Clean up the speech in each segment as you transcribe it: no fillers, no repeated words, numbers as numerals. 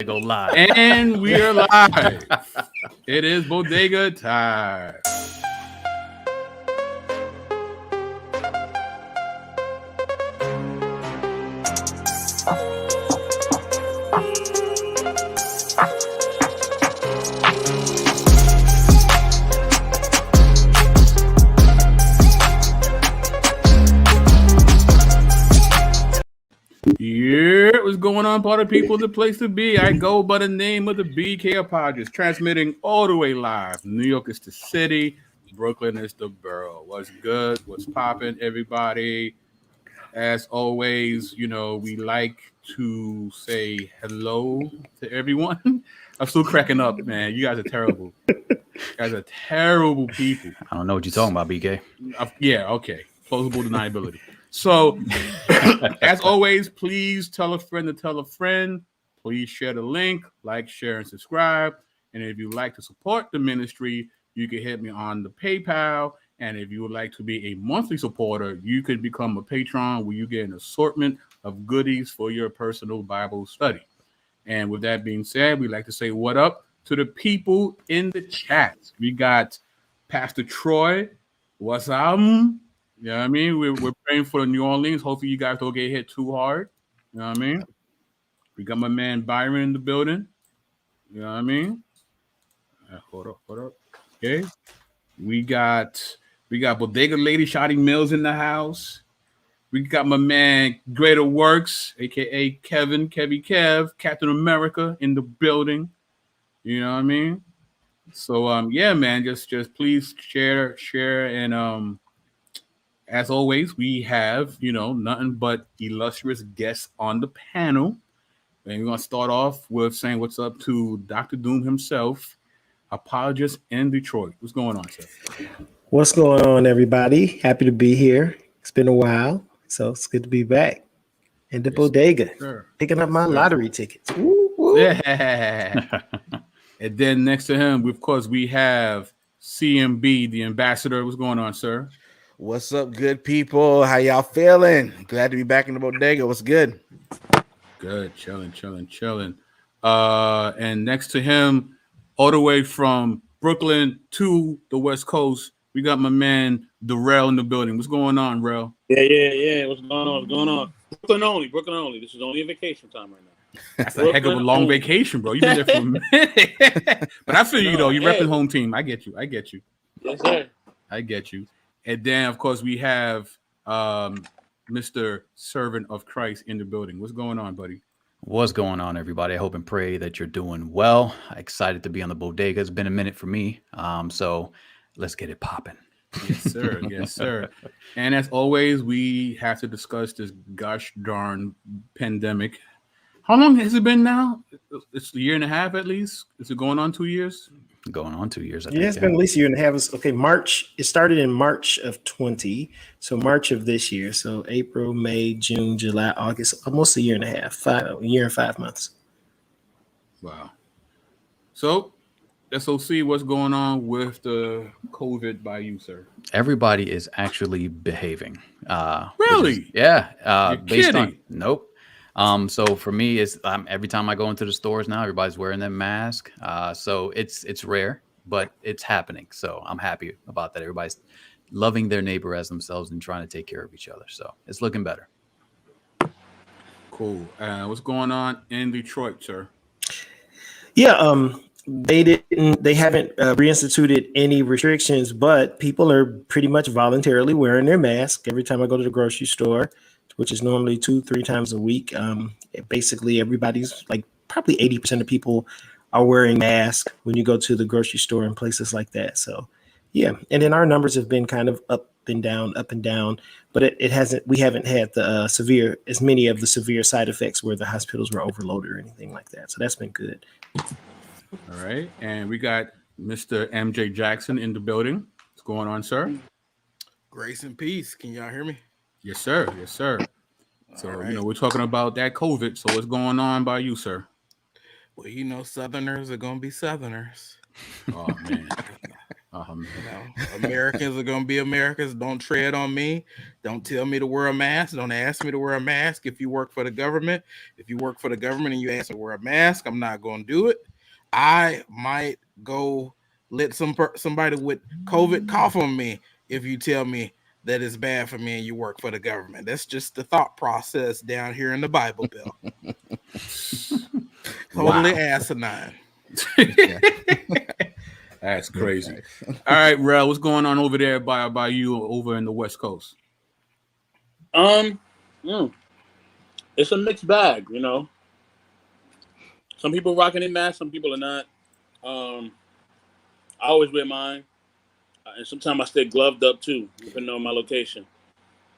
Go live. And we are live. It is Bodega time. Yeah, what's going on, party people? The place to be. I go by the name of the BK Apologist, transmitting all the way live. New York is the city, Brooklyn is the borough. What's good? What's popping, everybody? As always, we like to say hello to everyone. I'm still cracking up, man. You guys are terrible. You guys are terrible people. I don't know what you're talking about, BK. Yeah, okay. Plausible deniability. So, as always, please tell a friend to tell a friend. Please share the link, like, share, and subscribe. And if you'd like to support the ministry, you can hit me on the PayPal. And if you would like to be a monthly supporter, you could become a patron where you get an assortment of goodies for your personal Bible study. And with that being said, we'd like to say what up to the people in the chat. We got Pastor Troy. What's up? You know what I mean? We're praying for the New Orleans. Hopefully you guys don't get hit too hard. You know what I mean? We got my man Byron in the building. You know what I mean? Hold up. Okay. We got Bodega Lady Shotty Mills in the house. We got my man Greater Works, aka Kevin, Kev, Captain America in the building. You know what I mean? So yeah, man, just please share and as always, we have, nothing but illustrious guests on the panel. And we're going to start off with saying what's up to Dr. Doom himself, apologist in Detroit. What's going on, sir? What's going on, everybody? Happy to be here. It's been a while, so it's good to be back. In the bodega, picking up my lottery tickets. Woo, woo. Yeah. And then next to him, of course, we have CMB, the ambassador. What's going on, sir? What's up, good people? How y'all feeling? Glad to be back in the bodega. What's good? Good, chilling. And next to him, all the way from Brooklyn to the West Coast, we got my man Darrell in the building. What's going on, Rel? Yeah. What's going on? Brooklyn only. This is only a vacation time right now. That's a heck of a long vacation, bro. You've been there for a minute. But I feel you, though. You're repping home team. I get you. Yes, sir. I get you. And then, of course, we have Mr. Servant of Christ in the building. What's going on, buddy? What's going on, everybody? I hope and pray that you're doing well. Excited to be on the bodega. It's been a minute for me. So let's get it popping. Yes, sir. And as always, we have to discuss this gosh darn pandemic. How long has it been now? It's a year and a half at least. Is it going on 2 years? Going on 2 years, I think. Yeah, it's been at least a year and a half. Okay, March. It started in March of 20. So March of this year. So April, May, June, July, August. Almost a year and a half. A year and 5 months. Wow. So SOC, what's going on with the COVID by you, sir? Everybody is actually behaving. Really? You're based kidding. On nope. So for me, it's every time I go into the stores now, everybody's wearing their mask. So it's rare, but it's happening. So I'm happy about that. Everybody's loving their neighbor as themselves and trying to take care of each other. So it's looking better. Cool. What's going on in Detroit, sir? Yeah. They haven't reinstituted any restrictions, but people are pretty much voluntarily wearing their mask every time I go to the grocery store, which is normally 2-3 times a week. Basically, everybody's like probably 80% of people are wearing masks when you go to the grocery store and places like that. So, yeah. And then our numbers have been kind of up and down, but it hasn't. We haven't had the as many of the severe side effects where the hospitals were overloaded or anything like that. So that's been good. All right. And we got Mr. MJ Jackson in the building. What's going on, sir? Grace and peace. Can y'all hear me? Yes, sir. So, right. We're talking about that COVID. So what's going on by you, sir? Well, Southerners are going to be Southerners. Oh, man. Americans are gonna be Americans. Don't tread on me. Don't tell me to wear a mask. Don't ask me to wear a mask. If you work for the government, and you ask me to wear a mask, I'm not gonna do it. I might go let somebody with COVID cough on me if you tell me that it's bad for me and you work for the government. That's just the thought process down here in the Bible Belt. Totally asinine. That's crazy. All right, Rel, what's going on over there by you over in the West Coast? It's a mixed bag, you know. Some people rocking their masks, some people are not. I always wear mine, and sometimes I stay gloved up too, depending on my location.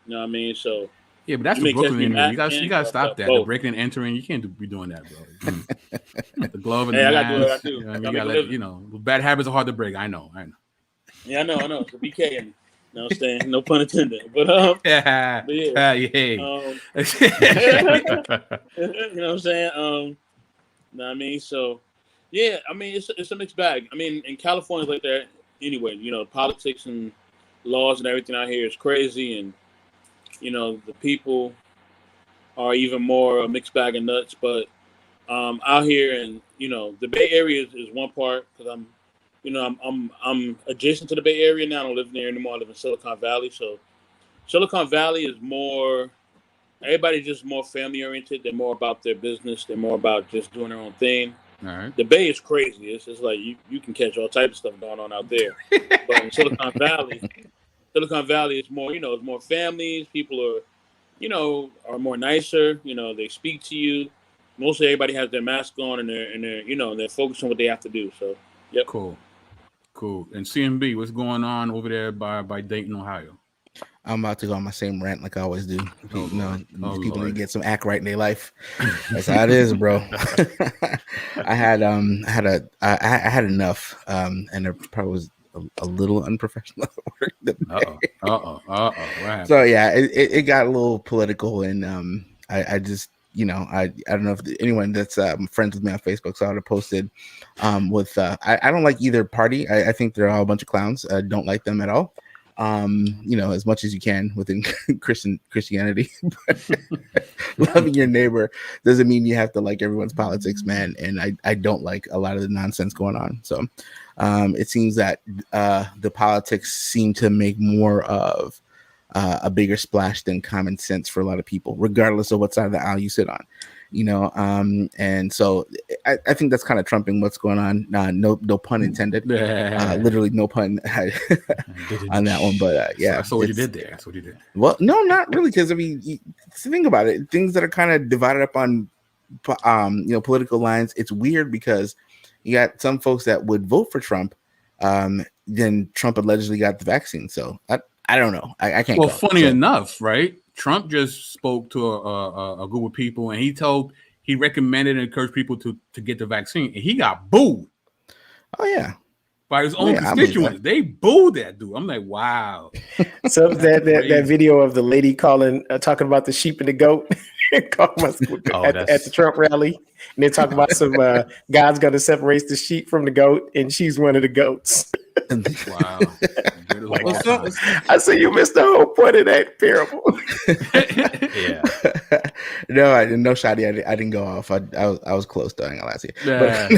You know what I mean? So yeah, but that's you the may catch Brooklyn me area. You masking, got to stop up, that. both. The breaking and entering, you can't be doing that, bro. The glove and Hey, the I gotta do what I mask. do. You know, Gotta you make gotta a let, living. you know, bad habits are hard to break. I know. Yeah, I know. The BK in me. You know what I'm saying? No pun intended. But Yeah. but yeah. Hey. You know what I'm saying? Know what I mean? So yeah, I mean it's a mixed bag. I mean, in California like that anyway, you know, politics and laws and everything out here is crazy, and you know, the people are even more a mixed bag of nuts. But out here, and you know, the Bay Area is one part because I'm adjacent to the Bay Area now. I don't live there anymore. I live in Silicon Valley. So Silicon Valley is more. Everybody's just more family oriented. They're more about their business. They're more about just doing their own thing. All right. The Bay is crazy. It's just like you can catch all types of stuff going on out there. But in Silicon Valley is more, you know, it's more families. People are more nicer. You know, they speak to you. Mostly everybody has their mask on and they're focused on what they have to do. So, yep. Cool. And CMB, what's going on over there by Dayton, Ohio? I'm about to go on my same rant like I always do. Oh, These people need to get some act right in their life. That's how it is, bro. I had enough, and it probably was a little unprofessional at work. So yeah, it got a little political, and I just I don't know if anyone that's friends with me on Facebook saw it posted with I don't like either party. I think they're all a bunch of clowns. I don't like them at all. As much as you can within Christianity. Loving your neighbor doesn't mean you have to like everyone's politics, man. And I don't like a lot of the nonsense going on. So it seems that the politics seem to make more of a bigger splash than common sense for a lot of people, regardless of what side of the aisle you sit on. And so I think that's kind of trumping what's going on. No pun intended. Literally no pun on that one. But yeah, that's what you did there. That's what you did. Well, no, not really, because I mean, think about it. Things that are kind of divided up on, political lines. It's weird because you got some folks that would vote for Trump. Then Trump allegedly got the vaccine. So I don't know. I can't. Well, funny enough, right? Trump just spoke to a group of people, and he recommended and encouraged people to get the vaccine, and he got booed. Oh yeah, by his own constituents. They booed that dude. I'm like, wow. So that video of the lady talking about the sheep and the goat at the Trump rally, and they're talking about some God's going to separate the sheep from the goat, and she's one of the goats. Wow. I see you missed the whole point of that parable. Yeah. No, I didn't. No, Shadi, I didn't go off. I was close to it last year. But,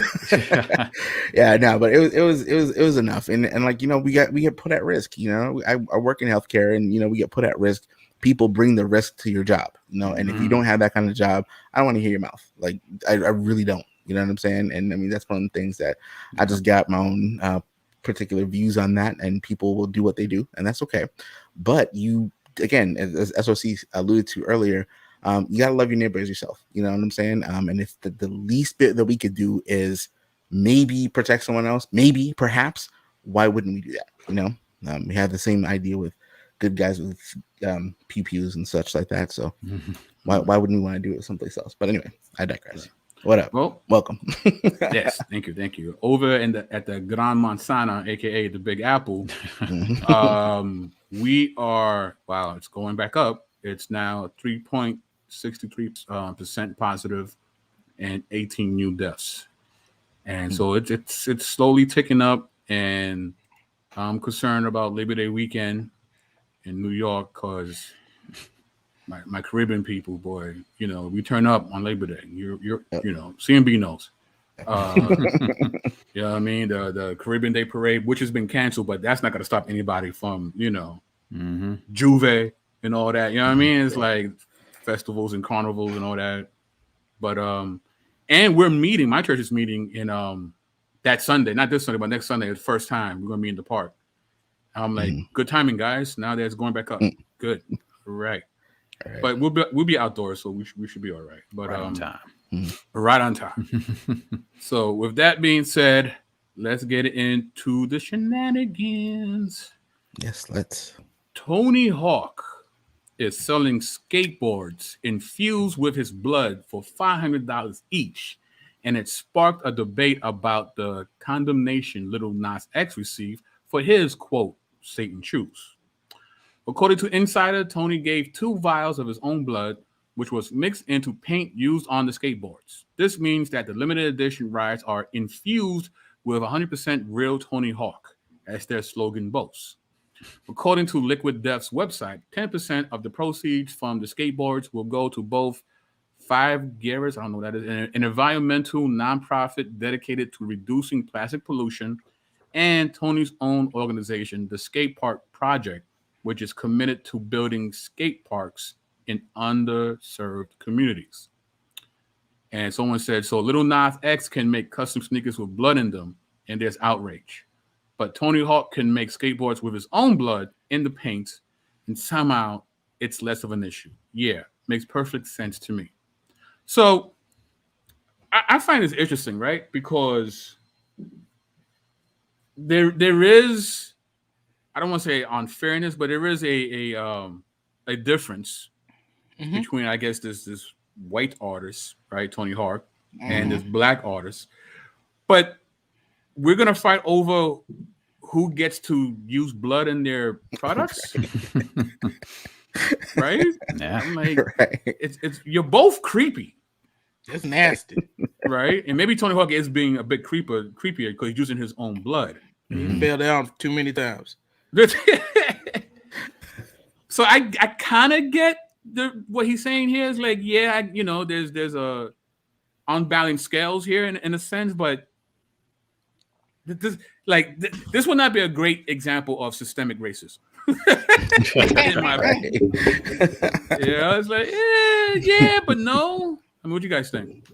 yeah, no, but it was enough. And like, we get put at risk. I work in healthcare, and we get put at risk. People bring the risk to your job. And if you don't have that kind of job, I don't want to hear your mouth. Like, I really don't. You know what I'm saying? And I mean, that's one of the things that I just got my own particular views on that, and people will do what they do, and that's okay. But you, again, as SOC alluded to earlier, you gotta love your neighbor as yourself. You know what I'm saying? And if the least bit that we could do is maybe protect someone else, maybe, perhaps, why wouldn't we do that? We have the same idea with good guys with pew-pews and such like that. So why wouldn't we want to do it someplace else? But anyway, I digress. What up? Well, welcome. Yes, thank you. Over at the Gran Manzana, aka the Big Apple, we are it's going back up. It's now 3.63% positive and 18 new deaths, and so it's slowly ticking up. And I'm concerned about Labor Day weekend in New York because my Caribbean people, boy, we turn up on Labor Day. You're CMB knows. You know what I mean? The Caribbean Day Parade, which has been canceled, but that's not going to stop anybody from, Juve and all that. You know what I mean? It's like festivals and carnivals and all that. But and we're meeting. My church is meeting in that Sunday, not this Sunday, but next Sunday. It's the first time we're gonna be in the park. I'm like, good timing, guys. Now that it's going back up. Good, right. But we'll be outdoors, so we should be all right. But right on time. Right on time. So with that being said, let's get into the shenanigans. Yes, let's. Tony Hawk is selling skateboards infused with his blood for $500 each, and it sparked a debate about the condemnation Lil Nas X received for his, quote, Satan shoes. According to Insider, Tony gave 2 vials of his own blood, which was mixed into paint used on the skateboards. This means that the limited edition rides are infused with 100% real Tony Hawk, as their slogan boasts. According to Liquid Death's website, 10% of the proceeds from the skateboards will go to both Five Garrets, I don't know what that is, an environmental nonprofit dedicated to reducing plastic pollution, and Tony's own organization, the Skate Park Project, which is committed to building skate parks in underserved communities. And someone said, so Lil Nas X can make custom sneakers with blood in them, and there's outrage. But Tony Hawk can make skateboards with his own blood in the paint, and somehow it's less of an issue. Yeah, makes perfect sense to me. So I find this interesting, right? Because there is, I don't want to say unfairness, but there is a difference between, I guess, this white artist, right, Tony Hawk, and this black artist. But we're gonna fight over who gets to use blood in their products, right? Yeah, I'm like, it's you're both creepy. It's nasty, right? And maybe Tony Hawk is being a bit creepier because he's using his own blood. He fell down too many times. So I kind of get what he's saying here is like, yeah, there's a unbalanced scales here in a sense, but this would not be a great example of systemic racism. In my opinion. Yeah, it's like, yeah, but no. I mean, what do you guys think?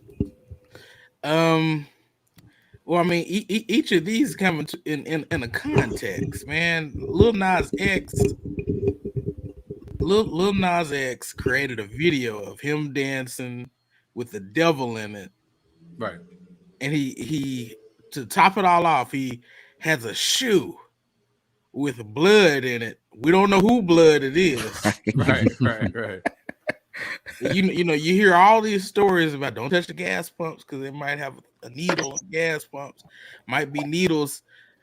Well, I mean, each of these come in a context, man. Lil Nas X created a video of him dancing with the devil in it, right? And he to top it all off, he has a shoe with blood in it. We don't know who blood it is. Right. You hear all these stories about don't touch the gas pumps because they might have a needle on gas pumps. Might be needles.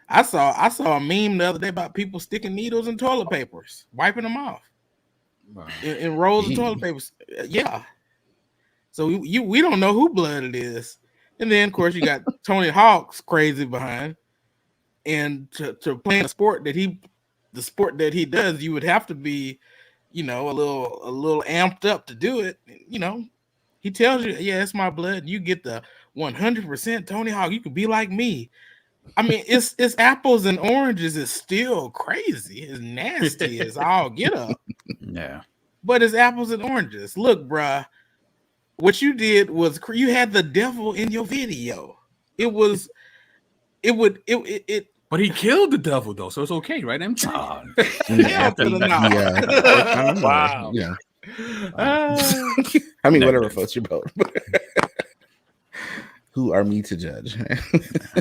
I saw a meme the other day about people sticking needles in toilet papers, wiping them off in rolls of toilet papers. Yeah. So we don't know who blood it is. And then of course you got Tony Hawk's crazy behind. And to play a sport that he does, you would have to be, a little amped up to do it. He tells you, yeah, it's my blood. You get the 100% Tony Hawk. You could be like me. I mean, it's apples and oranges. It's still crazy. It's nasty. It's all get up. Yeah. But it's apples and oranges. Look, bruh, what you did was you had the devil in your video. But he killed the devil though, so it's okay, right? Wow. Yeah. I mean, whatever floats your boat. Who are me to judge?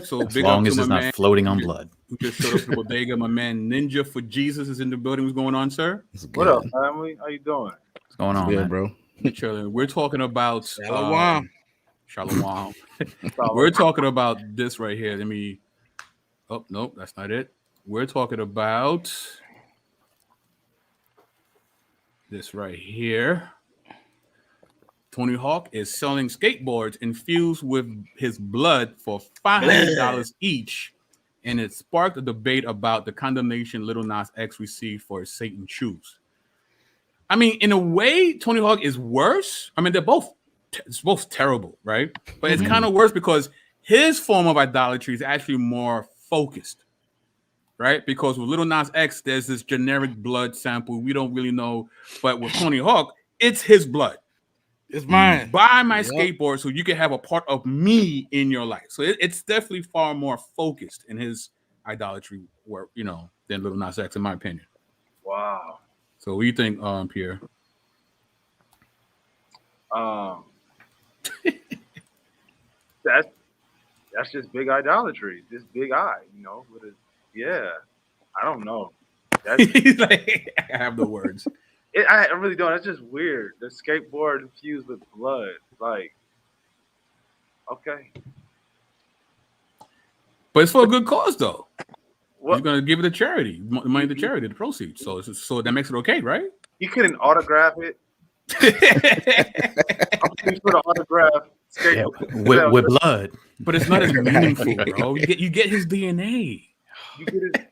So as long as it's not floating on blood. Who just showed up to Bodega. My man Ninja for Jesus is in the building. What's going on, sir? What up, family? How you doing? What's going on, good, man? bro? We're talking about Shalom. We're talking about this right here. Oh, nope, that's not it. We're talking about this right here. Tony Hawk is selling skateboards infused with his blood for $500 each, and it sparked a debate about the condemnation Lil Nas X received for his Satan shoes. I mean, in a way, Tony Hawk is worse. I mean, it's both terrible, right? But it's kind of worse because his form of idolatry is actually more focused, right? Because with Lil Nas X, there's this generic blood sample. We don't really know. But with Tony Hawk, it's his blood. It's mine. Buy my skateboard so you can have a part of me in your life. So it's definitely far more focused in his idolatry work, than Lil Nas X, in my opinion. Wow. So what do you think, Pierre? That's just big idolatry. Just big eye, I don't know. He's like, I have no words. I really don't. That's just weird. The skateboard infused with blood. Like, okay. But it's for a good cause, though. What? He's gonna give it to charity, the money to charity, the proceeds. So that makes it okay, right? You couldn't autograph it. I'm pretty sure the autograph skateboard with blood. But it's not as meaningful, bro. You get his DNA. You get it.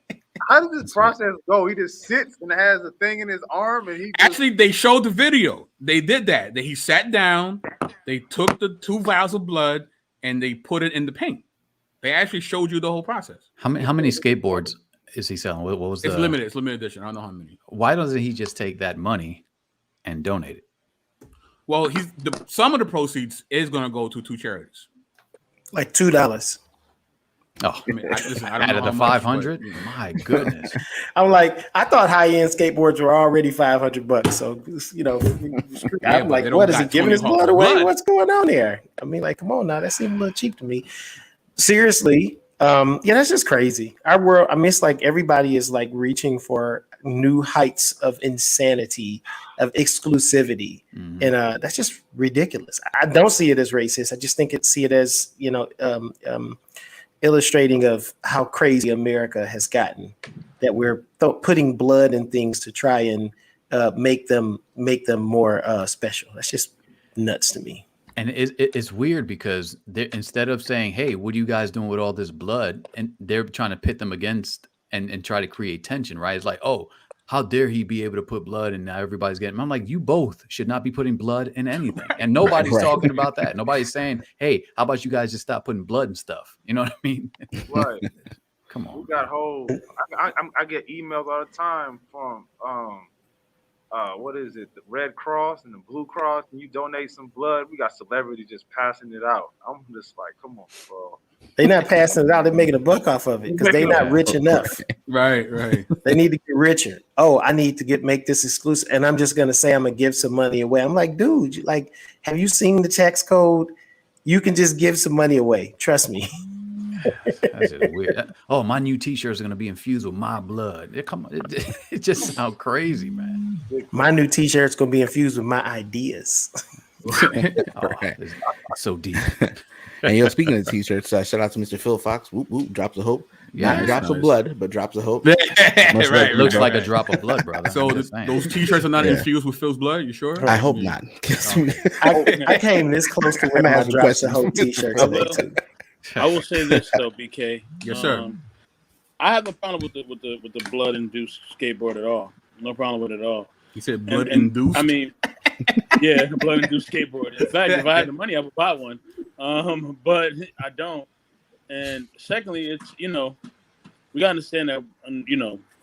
How does this process go? He just sits and has a thing in his arm, and he Actually, they showed the video. They did that. He sat down. They took the 2 vials of blood and they put it in the paint. They actually showed you the whole process. How many skateboards is he selling? What was It's limited. It's limited edition. I don't know how many. Why doesn't he just take that money and donate it? Well, some of the proceeds is going to go to 2 charities. Like $2. Oh, I mean, I don't out of know the how much, 500? but, My goodness. I'm like, I thought high-end skateboards were already $500. So, I'm like, what is he giving his blood away? What's going on there? I mean, like, come on now, that seems a little cheap to me. Seriously, that's just crazy. Our world, I mean, it's like everybody is like reaching for new heights of insanity, of exclusivity, and that's just ridiculous. I don't see it as racist. I just see it as illustrating of how crazy America has gotten, that we're putting blood in things to try and make them more special. That's just nuts to me. And it's weird because instead of saying, hey, what are you guys doing with all this blood? And they're trying to pit them against and try to create tension, right? It's like, oh, how dare he be able to put blood and now everybody's getting. I'm like, you both should not be putting blood in anything. And nobody's talking about that. Nobody's saying, hey, how about you guys just stop putting blood and stuff? You know what I mean? Right. Come on. We got I get emails all the time from what is it, the Red Cross and the Blue Cross, and you donate some blood. We got celebrities just passing it out. I'm just like, come on, bro. They're not passing it out. They're making a buck off of it because they're not rich enough. Right. They need to get richer. Oh, I need to make this exclusive, and I'm just gonna say I'm gonna give some money away. I'm like, dude, have you seen the tax code? You can just give some money away. Trust me. That's just weird. Oh, my new T-shirts are gonna be infused with my blood. Come on, it just sounds crazy, man. My new T-shirt's gonna be infused with my ideas. It's so deep. And speaking of T-shirts, shout out to Mr. Phil Fox. Whoop whoop, drops of hope. Yeah, Not drops of blood, but drops of hope. Right, looks like a drop of blood, brother. So those T-shirts are not infused with Phil's blood. You sure? I hope not. I came this close to wearing my drops of hope T-shirt today too. I will say this though, BK. Yes, sir. I have no problem with the blood induced skateboard at all. No problem with it at all. He said blood induced. I mean, yeah, blood induced skateboard. In fact, if I had the money, I would buy one. But I don't. And secondly, it's we gotta understand that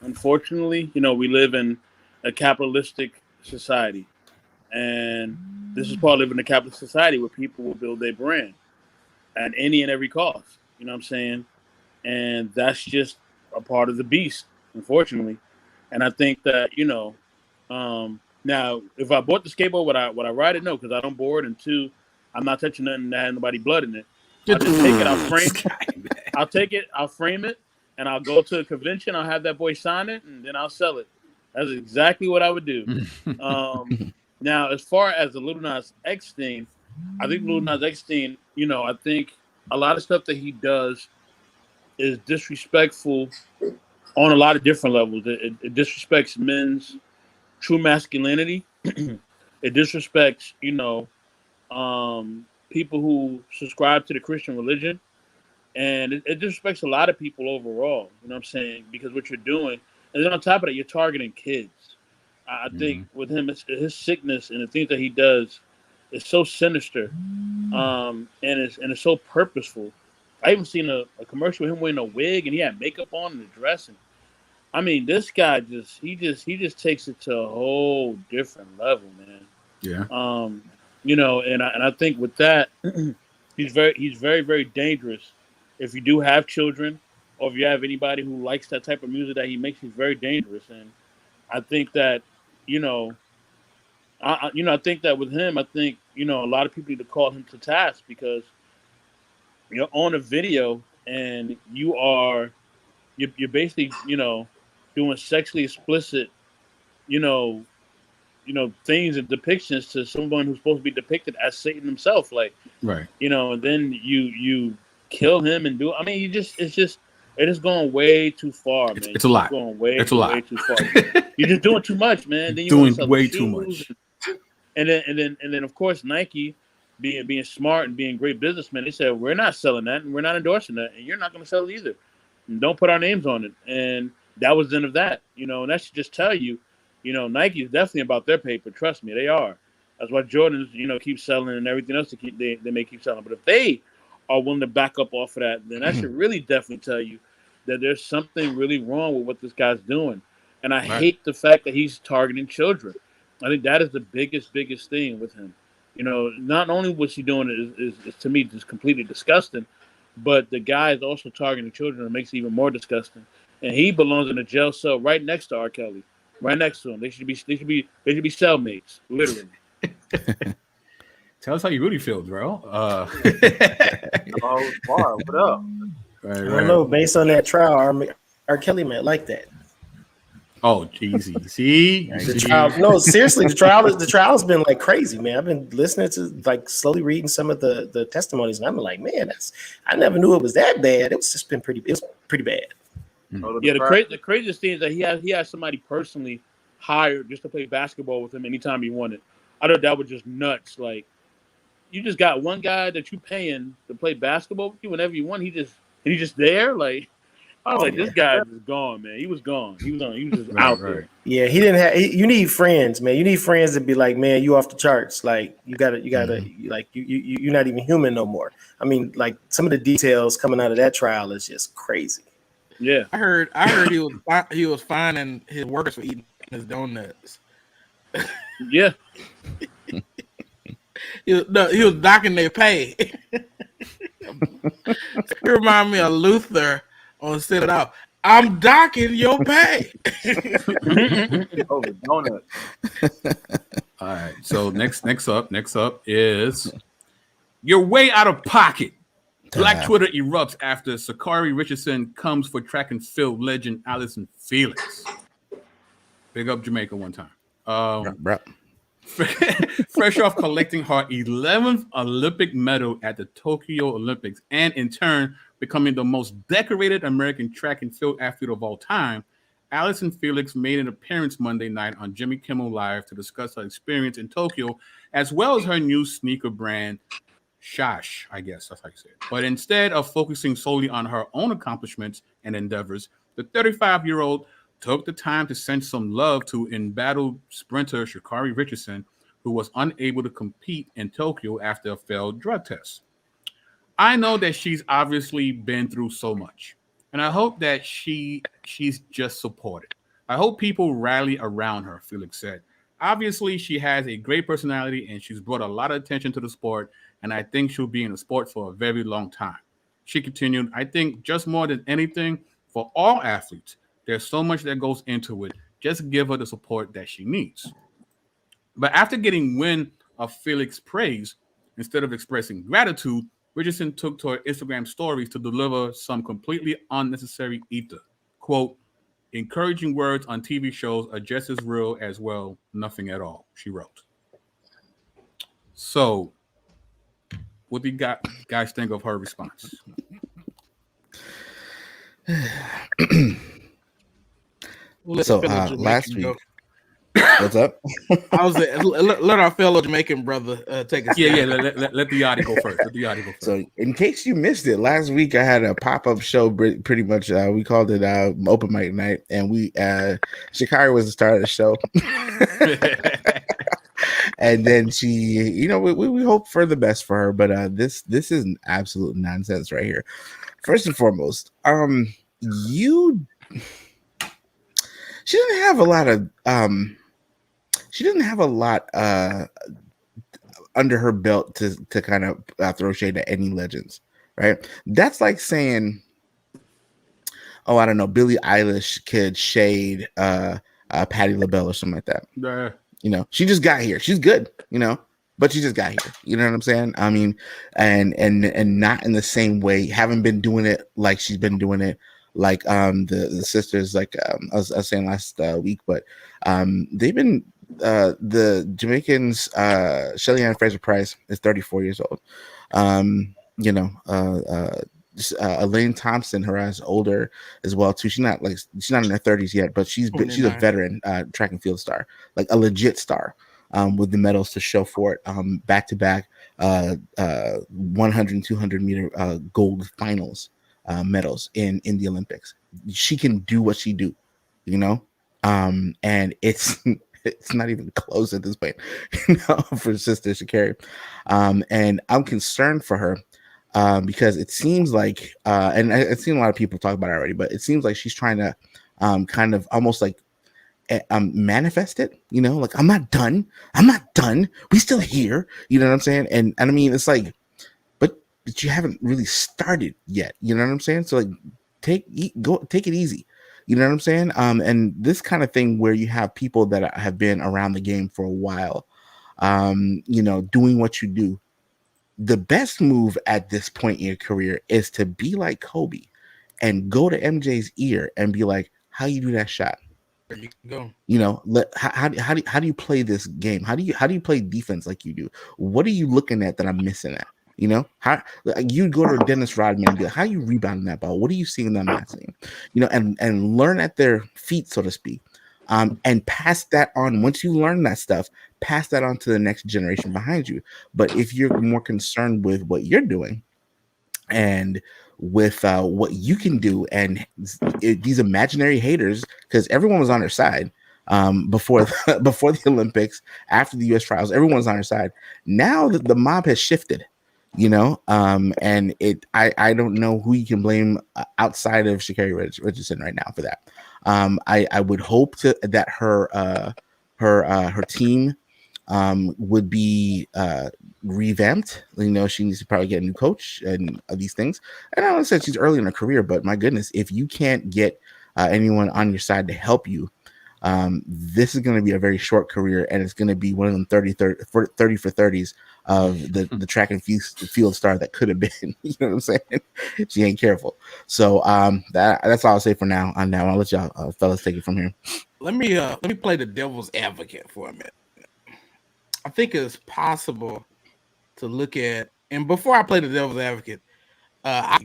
unfortunately, we live in a capitalistic society, and this is part of living in a capitalist society where people will build their brand at any and every cost. You know what I'm saying? And that's just a part of the beast, unfortunately. And I think that now if I bought the skateboard, would I ride it? No, because I don't board, and 2, I'm not touching nothing that had nobody blood in it. I'll just take it. I'll take it. I'll frame it, and I'll go to a convention. I'll have that boy sign it, and then I'll sell it. That's exactly what I would do. Now, as far as the Lil Nas X thing, I think Lil Nas X thing, I think a lot of stuff that he does is disrespectful on a lot of different levels. It disrespects men's true masculinity. It disrespects, people who subscribe to the Christian religion. and it disrespects a lot of people overall. You know what I'm saying? Because what you're doing, and then on top of that, you're targeting kids. I think with him, his sickness and the things that he does is so sinister, and it's so purposeful. I even seen a commercial with him wearing a wig and he had makeup on and a dress. And I mean, this guy he just takes it to a whole different level, man. Yeah. And I think with that, he's very very dangerous. If you do have children, or if you have anybody who likes that type of music that he makes, he's very dangerous. And I think that, you know, I think that with him, I think a lot of people need to call him to task because you're on a video and you're basically doing sexually explicit you know things and depictions to someone who's supposed to be depicted as Satan himself, like Right. and then you kill him and do. I mean, it is going way too far, man. It's a lot. Going way, It's a lot. way too far. You're just doing too much, man. Then you Doing wanna sell way shoes too much. And then of course Nike, being smart and being great businessmen, they said we're not selling that and we're not endorsing that and you're not going to sell it either. And don't put our names on it. And that was the end of that. And that should just tell you, Nike is definitely about their paper. Trust me, they are. That's why Jordans, keep selling and everything else they may keep selling. But if they are willing to back up off of that, then that should really definitely tell you that there's something really wrong with what this guy's doing. And I hate the fact that he's targeting children. I think that is the biggest thing with him. Not only what he's doing is to me just completely disgusting, but the guy is also targeting children, and makes it even more disgusting. And he belongs in a jail cell right next to R. Kelly, right next to him. They should be cellmates, literally. Tell us how you really feel, bro. Oh, bar, what up? Right, I don't know. Based on that trial, R. Kelly might like that. Oh, easy. See, The trial, no, seriously, the trial's been like crazy, man. I've been listening to, like, slowly reading some of the testimonies, and I'm like, man, I never knew it was that bad. It was pretty bad. Yeah, the craziest thing is that he has somebody personally hired just to play basketball with him anytime he wanted. I thought that was just nuts. Like, you just got one guy that you paying to play basketball with you whenever you want. He just there. Like, I was like, this guy is gone, man. He was gone. He was just out there. Yeah, he didn't have. You need friends, man. You need friends to be like, man, you off the charts. Like, you gotta, like, you're not even human no more. I mean, like, some of the details coming out of that trial is just crazy. Yeah, I heard he was fining his workers for eating his donuts. Yeah. He was docking their pay. It reminded me of Luther on Set It Off. I'm docking your pay. Oh, the donut. All right. So next up is you're way out of pocket. Black Twitter erupts after Sakari Richardson comes for track and field legend Allison Felix. Big up Jamaica one time. Fresh off collecting her 11th Olympic medal at the Tokyo Olympics and in turn becoming the most decorated American track and field athlete of all time, Allison Felix made an appearance Monday night on Jimmy Kimmel Live to discuss her experience in Tokyo, as well as her new sneaker brand, Shash, I guess that's how you say it. But instead of focusing solely on her own accomplishments and endeavors, the 35-year-old took the time to send some love to embattled sprinter Sha'Carri Richardson, who was unable to compete in Tokyo after a failed drug test. I know that she's obviously been through so much, and I hope that she's just supported. I hope people rally around her, Felix said. Obviously, she has a great personality, and she's brought a lot of attention to the sport, and I think she'll be in the sport for a very long time. She continued, I think just more than anything, for all athletes, there's so much that goes into it. Just give her the support that she needs. But after getting wind of Felix's praise, instead of expressing gratitude, Richardson took to her Instagram stories to deliver some completely unnecessary ether. Quote, encouraging words on TV shows are just as real as, well, nothing at all, she wrote. So, what do you guys think of her response? So last week, What's up? I was let our fellow Jamaican brother take a Yeah, stand. let the Yachty go first. Let the Yachty go first. So, in case you missed it, last week I had a pop-up show. Pretty much, we called it open mic night, and Shakari was the star of the show. And then she, you know, we hope for the best for her, but this is an absolute nonsense right here. First and foremost, she doesn't have a lot under her belt to kind of throw shade at any legends, right? That's like saying, oh, I don't know, Billie Eilish could shade Patti LaBelle or something like that. You know, she just got here. She's good, you know, but she just got here. You know what I'm saying? I mean, and not in the same way. Haven't been doing it like she's been doing it, like the sisters, like I was saying last week, but they've been the Jamaicans. Shelly Ann Fraser Price is 34 years old. You know, Elaine Thompson, her is older as well too. She's not in her 30s yet, but she's a veteran track and field star, like a legit star, with the medals to show for it, back to back 100 and 200 meter gold finals medals in the Olympics. She can do what she do, you know, and it's not even close at this point, you know, for Sister Sha'Carri. And I'm concerned for her. Because it seems like, and I've seen a lot of people talk about it already, but it seems like she's trying to kind of almost like manifest it, you know, like I'm not done. We still here, you know what I'm saying? And I mean, it's like, but you haven't really started yet, you know what I'm saying? So like, take it easy, you know what I'm saying? And this kind of thing where you have people that have been around the game for a while, you know, doing what you do. The best move at this point in your career is to be like Kobe and go to MJ's ear and be like, how you do that shot? There you go. You know, how do you play this game? How do you play defense like you do? What are you looking at that I'm missing at? You know, how like, you go to Dennis Rodman and be like, how you rebounding that ball? What are you seeing that I'm not seeing? You know, and learn at their feet, so to speak. And pass that on. Once you learn that stuff, pass that on to the next generation behind you. But if you're more concerned with what you're doing and with what you can do, and these imaginary haters, because everyone was on her side before the Olympics, after the U.S. trials, everyone was on her side. Now that the mob has shifted, you know, and I don't know who you can blame outside of Sha'Carri Richardson right now for that. I would hope that her team would be revamped. You know, she needs to probably get a new coach and these things. And I know that she's early in her career, but my goodness, if you can't get anyone on your side to help you, this is going to be a very short career, and it's going to be one of them 30 for 30s of the track and field star that could have been. You know what I'm saying? She ain't careful. So that's all I'll say for now. On that, I'll let y'all fellas take it from here. Let me play the devil's advocate for a minute. I think it's possible to look at, and before I play the devil's advocate,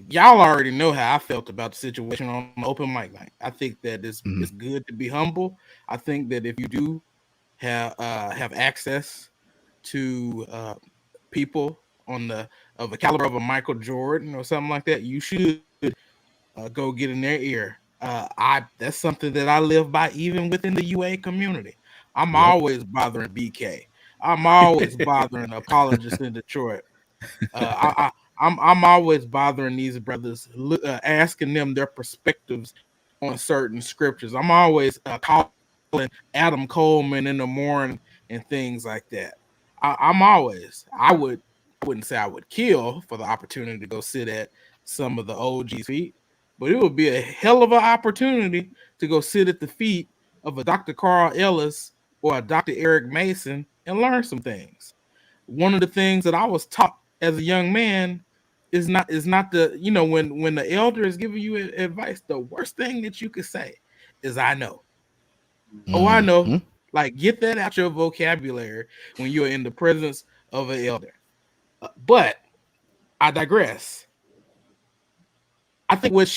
y'all already know how I felt about the situation on open mic night. I think that it's good to be humble. I think that if you do have access to people of the caliber of a Michael Jordan or something like that, you should go get in their ear. That's something that I live by even within the UA community. I'm always bothering BK. I'm always bothering apologists in Detroit. I'm always bothering these brothers, asking them their perspectives on certain scriptures. I'm always calling Adam Coleman in the morning and things like that. I wouldn't say I would kill for the opportunity to go sit at some of the OG's feet, but it would be a hell of an opportunity to go sit at the feet of a Dr. Carl Ellis or a Dr. Eric Mason and learn some things. One of the things that I was taught as a young man is not the, you know, when the elder is giving you advice, the worst thing that you could say is I know. Oh, I know. Like, get that out your vocabulary when you're in the presence of an elder. But I digress. I think what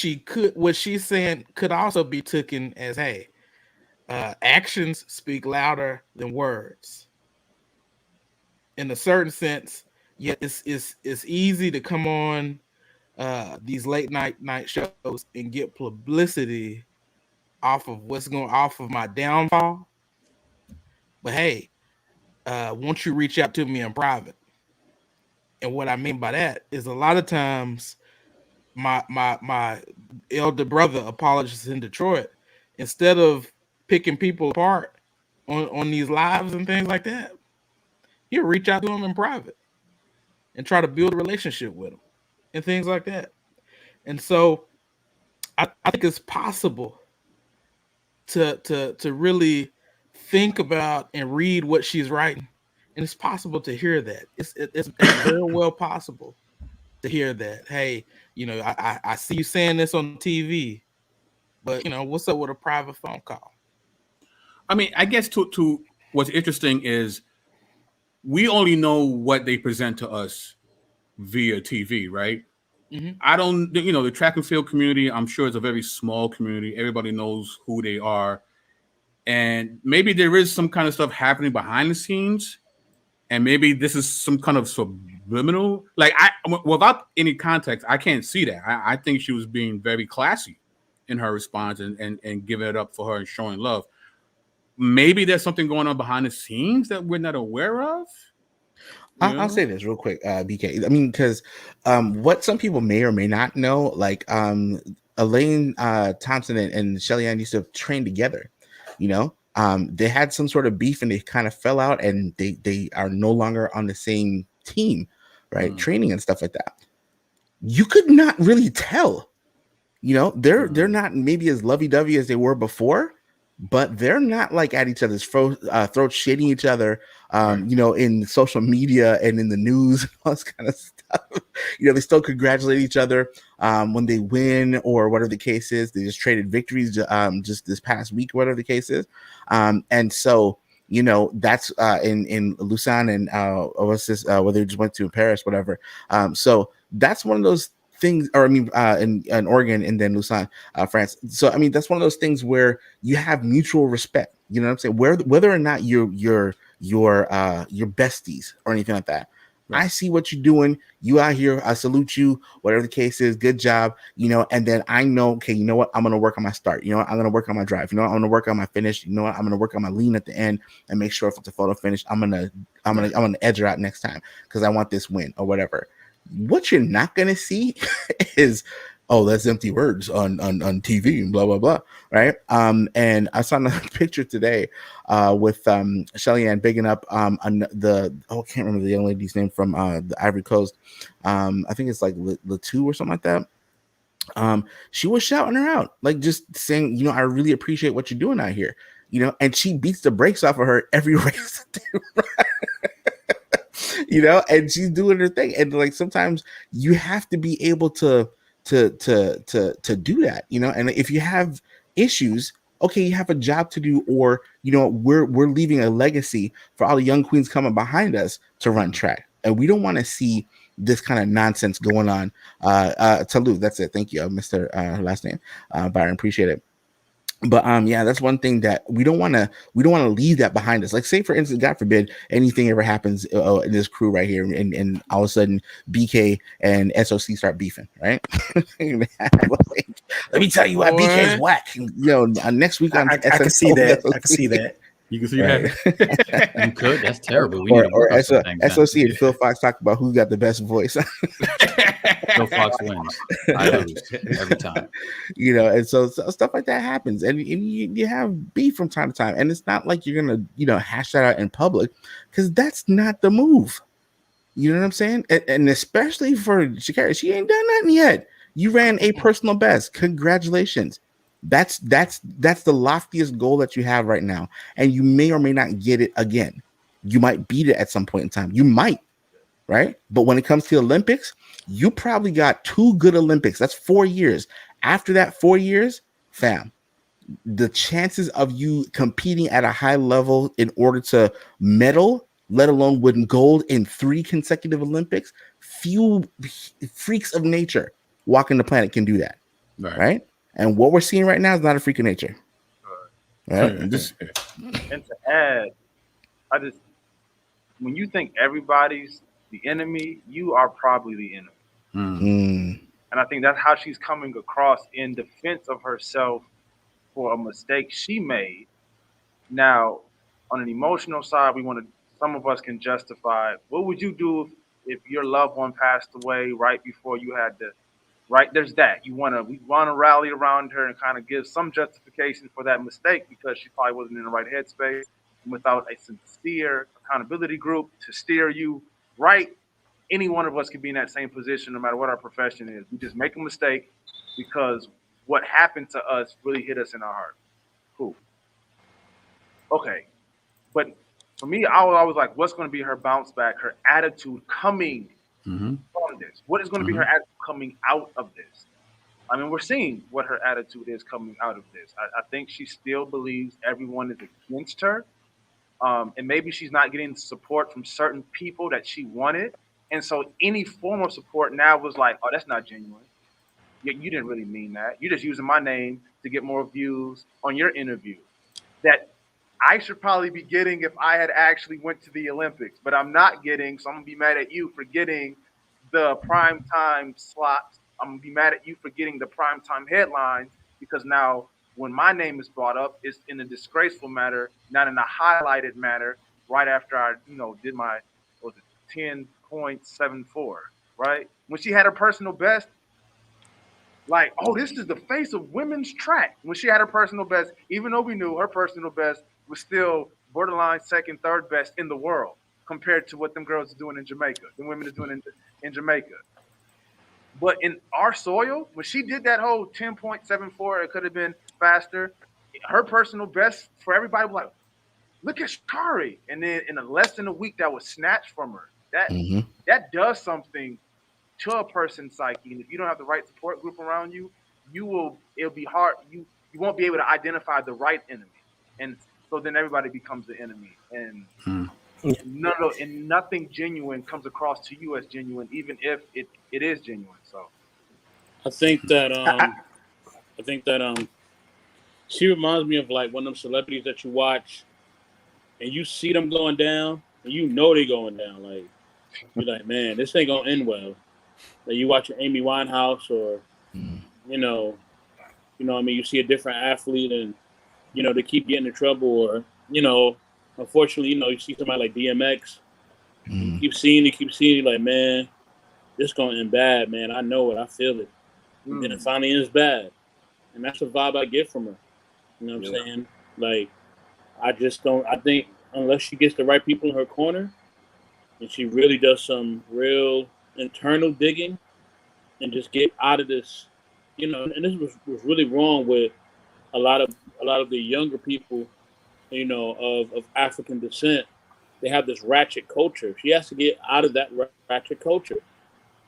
she's saying could also be taken as, hey, actions speak louder than words. In a certain sense, yeah, it's easy to come on these late night shows and get publicity off of what's going off of my downfall. But hey, won't you reach out to me in private? And what I mean by that is a lot of times my elder brother, apologist in Detroit, instead of picking people apart on these lives and things like that, he'll reach out to them in private and try to build a relationship with them and things like that. And so I think it's possible to really think about and read what she's writing, and it's possible to hear that. It's very well possible to hear that. Hey, I see you saying this on TV, but what's up with a private phone call? I mean, I guess to what's interesting is we only know what they present to us via TV, right? Mhm. I don't, the track and field community, I'm sure is a very small community. Everybody knows who they are. And maybe there is some kind of stuff happening behind the scenes. And maybe this is some kind of subliminal. Like, without any context, I can't see that. I think she was being very classy in her response and giving it up for her and showing love. Maybe there's something going on behind the scenes that we're not aware of. I'll say this real quick, BK. I mean, because what some people may or may not know, like Elaine Thompson and Shelly Ann used to train together. They had some sort of beef and they kind of fell out, and they are no longer on the same team, right? Training and stuff like that. You could not really tell. They're not maybe as lovey-dovey as they were before, but they're not like at each other's throats, shading each other, in social media and in the news and all this kind of stuff. They still congratulate each other when they win or whatever the case is. They just traded victories just this past week, whatever the case is. And so, that's in Lausanne and what's this, whether they just went to Paris, whatever. So that's one of those things, or I mean, in Oregon and then Lausanne, France. So I mean, that's one of those things where you have mutual respect. You know what I'm saying? Whether or not you're besties or anything like that. Right. I see what you're doing. You out here. I salute you. Whatever the case is, good job. And then I know, okay, you know what? I'm gonna work on my start. I'm gonna work on my drive. I'm gonna work on my finish. I'm gonna work on my lean at the end and make sure if it's a photo finish, I'm gonna edge her out next time because I want this win or whatever. What you're not going to see is, oh, that's empty words on TV and blah, blah, blah. Right. And I saw another picture today with Shelly Ann bigging up I can't remember the young lady's name from the Ivory Coast. I think it's like Latu or something like that. She was shouting her out, like just saying, I really appreciate what you're doing out here, and she beats the brakes off of her every race. And she's doing her thing. And like, sometimes you have to be able to do that, and if you have issues, okay, you have a job to do, or, we're leaving a legacy for all the young queens coming behind us to run track. And we don't want to see this kind of nonsense going on. Talou, that's it. Thank you. I missed her last name. Byron, appreciate it. But that's one thing that we don't want to leave that behind us. Like, say for instance, God forbid anything ever happens in this crew right here, and all of a sudden BK and SOC start beefing, right? Let me tell you why BK is whack. Next week I can see that. I can see that. You can see right. that. You could. That's terrible. We need to work on some things, SOC and Phil Fox talk about who got the best voice. Phil Fox wins. I lose every time. And so stuff like that happens, and you have beef from time to time, and it's not like you're gonna hash that out in public, because that's not the move. You know what I'm saying? And especially for Sha'Carri, she ain't done nothing yet. You ran a personal best. Congratulations. That's the loftiest goal that you have right now, and you may or may not get it again. You might beat it at some point in time. You might, right? But when it comes to the Olympics, you probably got 2 good Olympics. That's 4 years. After that 4 years, fam, the chances of you competing at a high level in order to medal, let alone win gold in 3 consecutive Olympics, few freaks of nature walking the planet can do that, right? And what we're seeing right now is not a freak of nature. Right. And just And to add, I just when you think everybody's the enemy, you are probably the enemy. Mm. And I think that's how she's coming across in defense of herself for a mistake she made. Now, on an emotional side, we want to. Some of us can justify. What would you do if your loved one passed away right before you had to? Right there's that. We want to rally around her and kind of give some justification for that mistake because she probably wasn't in the right headspace. And without a sincere accountability group to steer you right, any one of us could be in that same position no matter what our profession is. We just make a mistake because what happened to us really hit us in our heart. Cool. Okay. But for me, I was always like, what's going to be her bounce back, her attitude coming Mm-hmm. from this? What is going to be her attitude coming out of this? I mean, we're seeing what her attitude is coming out of this. I think she still believes everyone is against her. And maybe she's not getting support from certain people that she wanted. And so any form of support now was like, oh, that's not genuine. You didn't really mean that. You're just using my name to get more views on your interview. That I should probably be getting if I had actually went to the Olympics, but I'm not getting. So I'm gonna be mad at you for getting the prime time slots. I'm gonna be mad at you for getting the prime time headlines because now when my name is brought up, it's in a disgraceful manner, not in a highlighted manner. Right after I, did my 10.74, right? When she had her personal best, like, oh, this is the face of women's track. When she had her personal best, even though we knew her personal best was still borderline second, third best in the world compared to what them girls are doing in Jamaica, the women are doing in Jamaica. But in our soil, when she did that whole 10.74, it could have been faster. Her personal best for everybody was like, look at Shari. And then in less than a week, that was snatched from her. That does something to a person's psyche. And if you don't have the right support group around you, it'll be hard. You won't be able to identify the right enemy. And so then everybody becomes the enemy. And nothing genuine comes across to you as genuine, even if it is genuine. So I think that she reminds me of like one of them celebrities that you watch and you see them going down and you know they're going down. Like you're like, man, this ain't gonna end well. Like you watch Amy Winehouse or you know what I mean, you see a different athlete and they keep getting in trouble or unfortunately, you see somebody like DMX. You keep seeing it like, man, this gonna end bad, man. I know it, I feel it. And then it finally ends bad. And that's the vibe I get from her. You know what I'm saying? Like I think unless she gets the right people in her corner and she really does some real internal digging and just get out of this, and this was really wrong with a lot of the younger people, of African descent. They have this ratchet culture. She has to get out of that ratchet culture.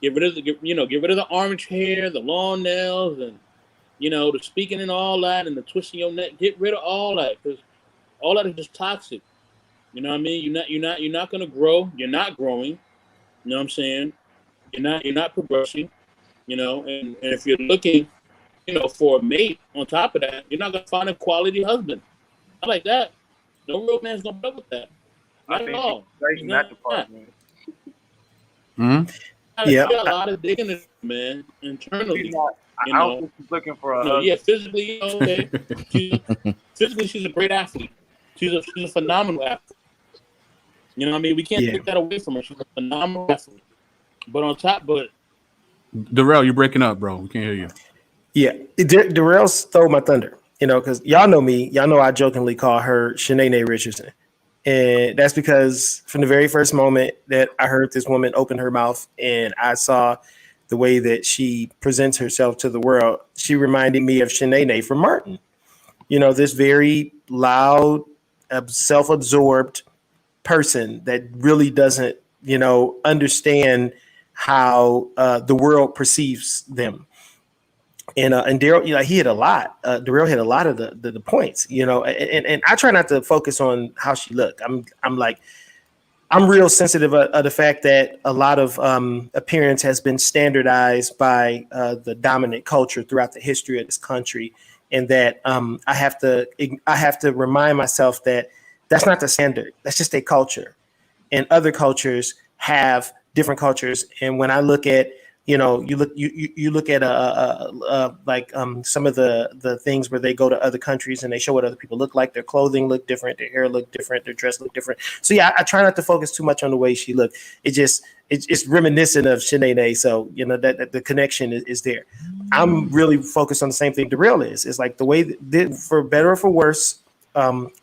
Get rid of the orange hair, the long nails, and the speaking and all that, and the twisting your neck. Get rid of all that because all that is just toxic. You know what I mean? You're not gonna grow. You're not growing. You know what I'm saying? You're not progressing. And if you're looking, for a mate on top of that, you're not gonna find a quality husband. Not like that. No real man's gonna put up with that. Not at all. That department. You got a lot of digging in, man, internally. I don't think she's looking for a physically, okay. Physically, she's a great athlete. She's a phenomenal athlete. You know what I mean? We can't take that away from her. She's a phenomenal athlete. But Darrell, you're breaking up, bro. We can't hear you. Yeah, Darrell stole my thunder. Because y'all know me. Y'all know I jokingly call her Shanae Richardson. And that's because from the very first moment that I heard this woman open her mouth and I saw the way that she presents herself to the world, she reminded me of Shanae from Martin. This very loud, self-absorbed person that really doesn't, understand how the world perceives them. And Darrell, he hit a lot. Darrell hit a lot of the points, and I try not to focus on how she looked. I'm real sensitive of the fact that a lot of appearance has been standardized by the dominant culture throughout the history of this country. and that I have to remind myself that that's not the standard. That's just a culture, and other cultures have different cultures. And when I look at, you look at some of the things where they go to other countries and they show what other people look like. Their clothing look different, their hair look different, their dress look different. So yeah, I try not to focus too much on the way she looked. It's reminiscent of Shanae. So that the connection is there. I'm really focused on the same thing Darrell is. It's like the way that, for better or for worse,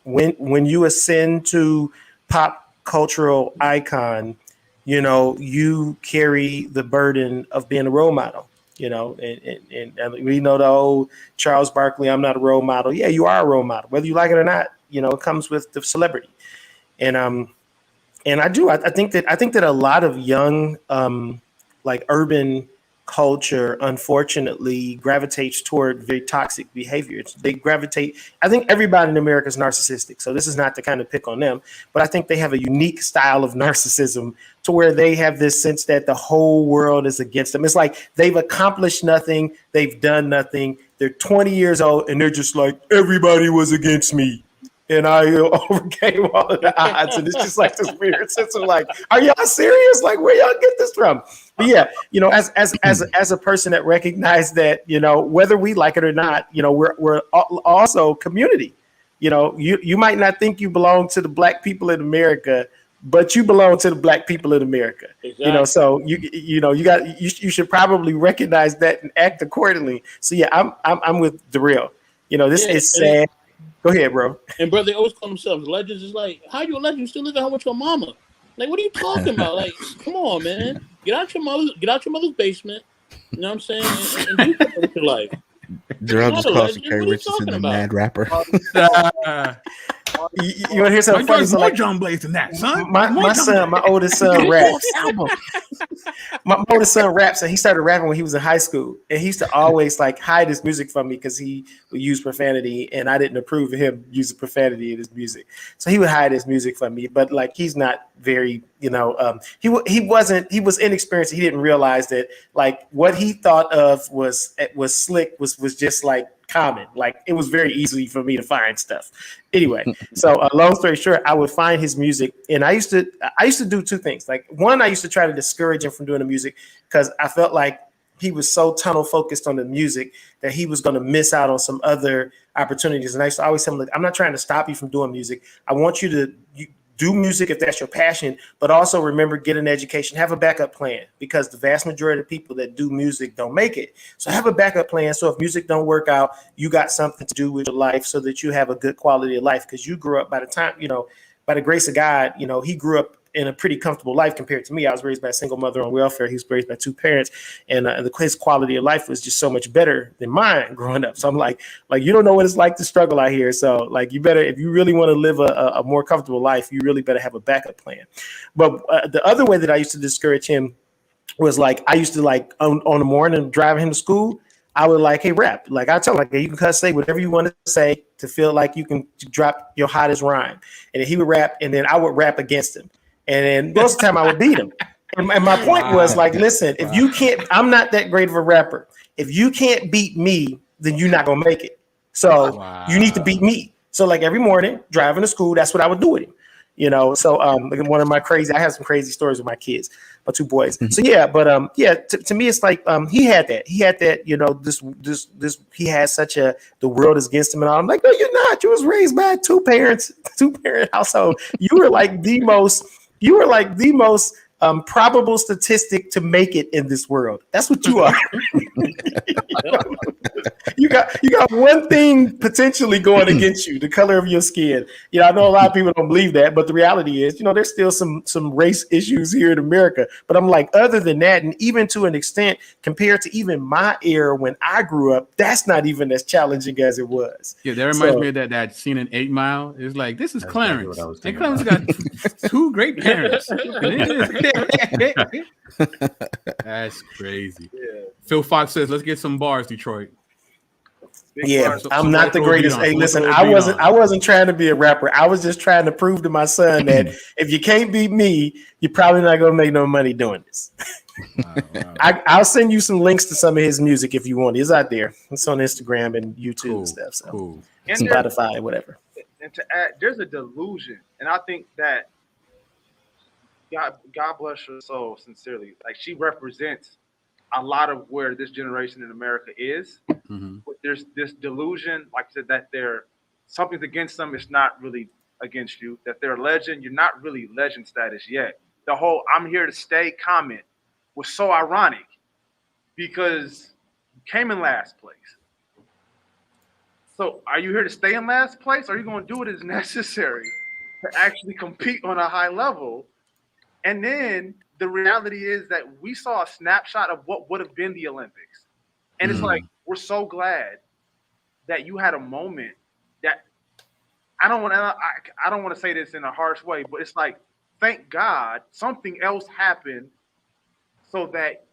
when you ascend to pop cultural icon, you carry the burden of being a role model, and we know the old Charles Barkley, I'm not a role model. Yeah, you are a role model, whether you like it or not. It comes with the celebrity. And I think that a lot of young, urban culture, unfortunately, gravitates toward very toxic behaviors. I think everybody in America is narcissistic. So this is not to kind of pick on them, but I think they have a unique style of narcissism to where they have this sense that the whole world is against them. It's like they've accomplished nothing. They've done nothing. They're 20 years old and they're just like, everybody was against me, and I overcame all of the odds. And it's just like this weird sense of like, are y'all serious? Like, where y'all get this from? But yeah, as a person that recognized that, whether we like it or not, we're also community. You might not think you belong to the Black people in America, but you belong to the Black people in America. Exactly. So you should probably recognize that and act accordingly. So yeah, I'm with Darrell. This is sad. Go ahead, bro. And bro, they always call themselves legends. It's like, how you a legend? You still live at home with your mama? Like, what are you talking about? Like, come on, man. Get out your mother's basement. You know what I'm saying? And do something with your life. Darrell just calls Carrie Richardson a mad rapper. You want to hear something funny? More John Blaze than that, son. My oldest son raps. My oldest son raps, and he started rapping when he was in high school. And he used to always hide his music from me because he would use profanity, and I didn't approve of him using profanity in his music. So he would hide his music from me. But he's not very, he was inexperienced. He didn't realize that what he thought of was slick was just common. It was very easy for me to find stuff. Anyway, so long story short, I would find his music, and I used to do two things. One, I used to try to discourage him from doing the music because I felt like he was so tunnel focused on the music that he was going to miss out on some other opportunities. And I used to always tell him, I'm not trying to stop you from doing music. I want you to do music if that's your passion, but also remember, get an education, have a backup plan, because the vast majority of people that do music don't make it. So have a backup plan. So if music don't work out, you got something to do with your life so that you have a good quality of life. Because you grew up, by the grace of God, he grew up in a pretty comfortable life compared to me. I was raised by a single mother on welfare. He was raised by two parents, and his quality of life was just so much better than mine growing up. So I'm like, you don't know what it's like to struggle out here. So you better, if you really want to live a more comfortable life, you really better have a backup plan. But the other way that I used to discourage him was I used to on the morning driving him to school, I would hey, rap. I tell him, you can cuss, say whatever you want to say to feel like you can drop your hottest rhyme. And then he would rap, and then I would rap against him. And then most of the time I would beat him. And my point was listen, if you can't, I'm not that great of a rapper. If you can't beat me, then you're not going to make it. So you need to beat me. So every morning driving to school, that's what I would do with him. So one of I have some crazy stories with my kids, my two boys. So yeah, but to me, it's he had that, this, he has such the world is against him. And I'm like, no, you're not. You was raised by two parent household. You were the most probable statistic to make it in this world. That's what you are. You got one thing potentially going against you, the color of your skin. I know a lot of people don't believe that, but the reality is, there's still some race issues here in America. But I'm other than that, and even to an extent, compared to even my era when I grew up, that's not even as challenging as it was. Yeah, that reminds me of that scene in 8 Mile. It's this is Clarence. And Clarence got two great parents. That's crazy. Yeah. Phil Fox says, let's get some bars, Detroit. Big Yeah, Pun. I'm not the throw a beat greatest. on. Hey, Someone listen, throw a I beat wasn't. on. I wasn't trying to be a rapper. I was just trying to prove to my son that if you can't beat me, you're probably not gonna make no money doing this. Wow. I'll send you some links to some of his music if you want. It's out there. It's on Instagram and YouTube and Cool. stuff. So Cool. And there's, Spotify, whatever. and to add, there's a delusion, and I think that God bless her soul sincerely. Like she represents a lot of where this generation in America is. Mm-hmm. But there's this delusion, like I said, that they're something's against them. It's not really against you. That they're a legend. You're not really legend status yet. The whole "I'm here to stay" comment was so ironic because you came in last place. So are you here to stay in last place? Or are you going to do what is necessary to actually compete on a high level? And then the reality is that we saw a snapshot of what would have been the Olympics. And it's like, we're so glad that you had a moment that I don't want to say this in a harsh way, but it's like, thank God something else happened so that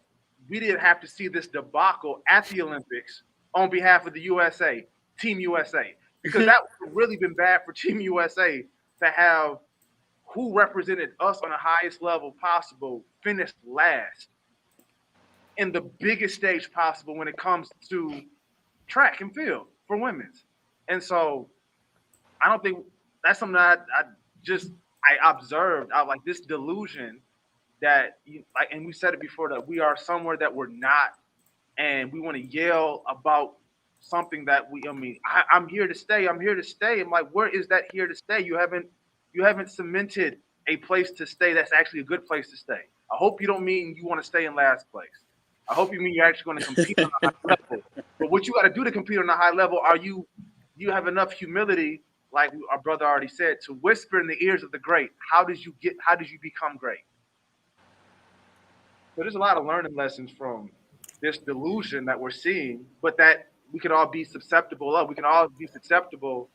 we didn't have to see this debacle at the Olympics on behalf of the USA, Team USA, because that would have really been bad for Team USA to have who represented us on the highest level possible finished last in the biggest stage possible when it comes to track and field for women's. And so I don't think that's something that I observed. I like this delusion that and we said it before, that we are somewhere that we're not, and we want to yell about something that I'm here to stay. I'm here to stay. I'm like, where is that here to stay? You haven't cemented a place to stay that's actually a good place to stay. I hope you don't mean you want to stay in last place. I hope you mean you're actually going to compete on a high level. But what you got to do to compete on a high level, you have enough humility, like our brother already said, to whisper in the ears of the great. How did you become great? So there's a lot of learning lessons from this delusion that we're seeing, but that we can all be susceptible of. We can all be susceptible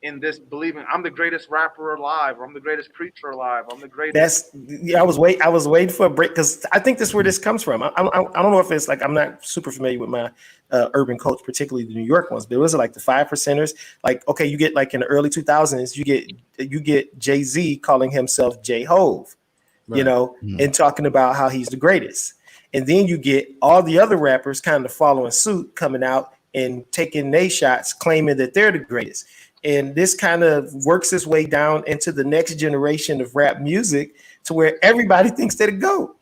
in this believing I'm the greatest rapper alive, or I'm the greatest preacher alive, I'm the greatest. I was waiting for a break because I think this is where this comes from. I don't know if it's like, I'm not super familiar with my urban culture, particularly the New York ones, but it was like the 5%ers. Like, okay, you get like in the early 2000s, you get Jay-Z calling himself J-Hove, Right. and talking about how he's the greatest. And then you get all the other rappers kind of following suit, coming out and taking their shots, claiming that they're the greatest. And this kind of works its way down into the next generation of rap music to where everybody thinks they're the GOAT.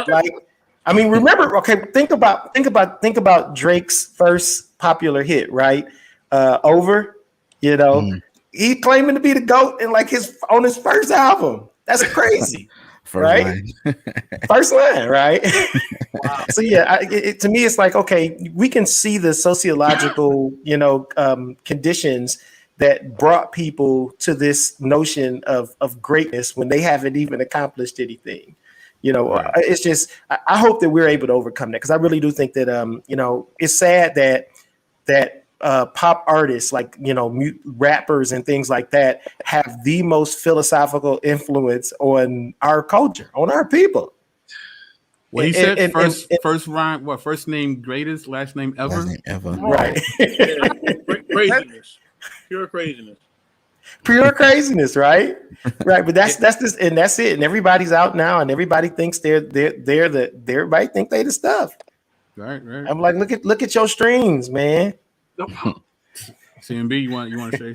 Like, I mean, remember, okay, think about Drake's first popular hit, right? Over, he claiming to be the GOAT in like on his first album. That's crazy. Right? First line, right? Wow. So yeah, to me, it's like, okay, we can see the sociological, conditions that brought people to this notion of greatness when they haven't even accomplished anything. It's just, I hope that we're able to overcome that, because I really do think that it's sad that pop artists, like rappers and things like that, have the most philosophical influence on our culture, on our people. Well, he said first rhyme, first name greatest, last name ever. Last name ever. Right. Craziness. Pure craziness. Pure craziness, right? Right. But that's this, and that's it. And everybody's out now, and everybody thinks everybody think they the stuff. Right. I'm like, look at your streams, man. CMB, you want to say?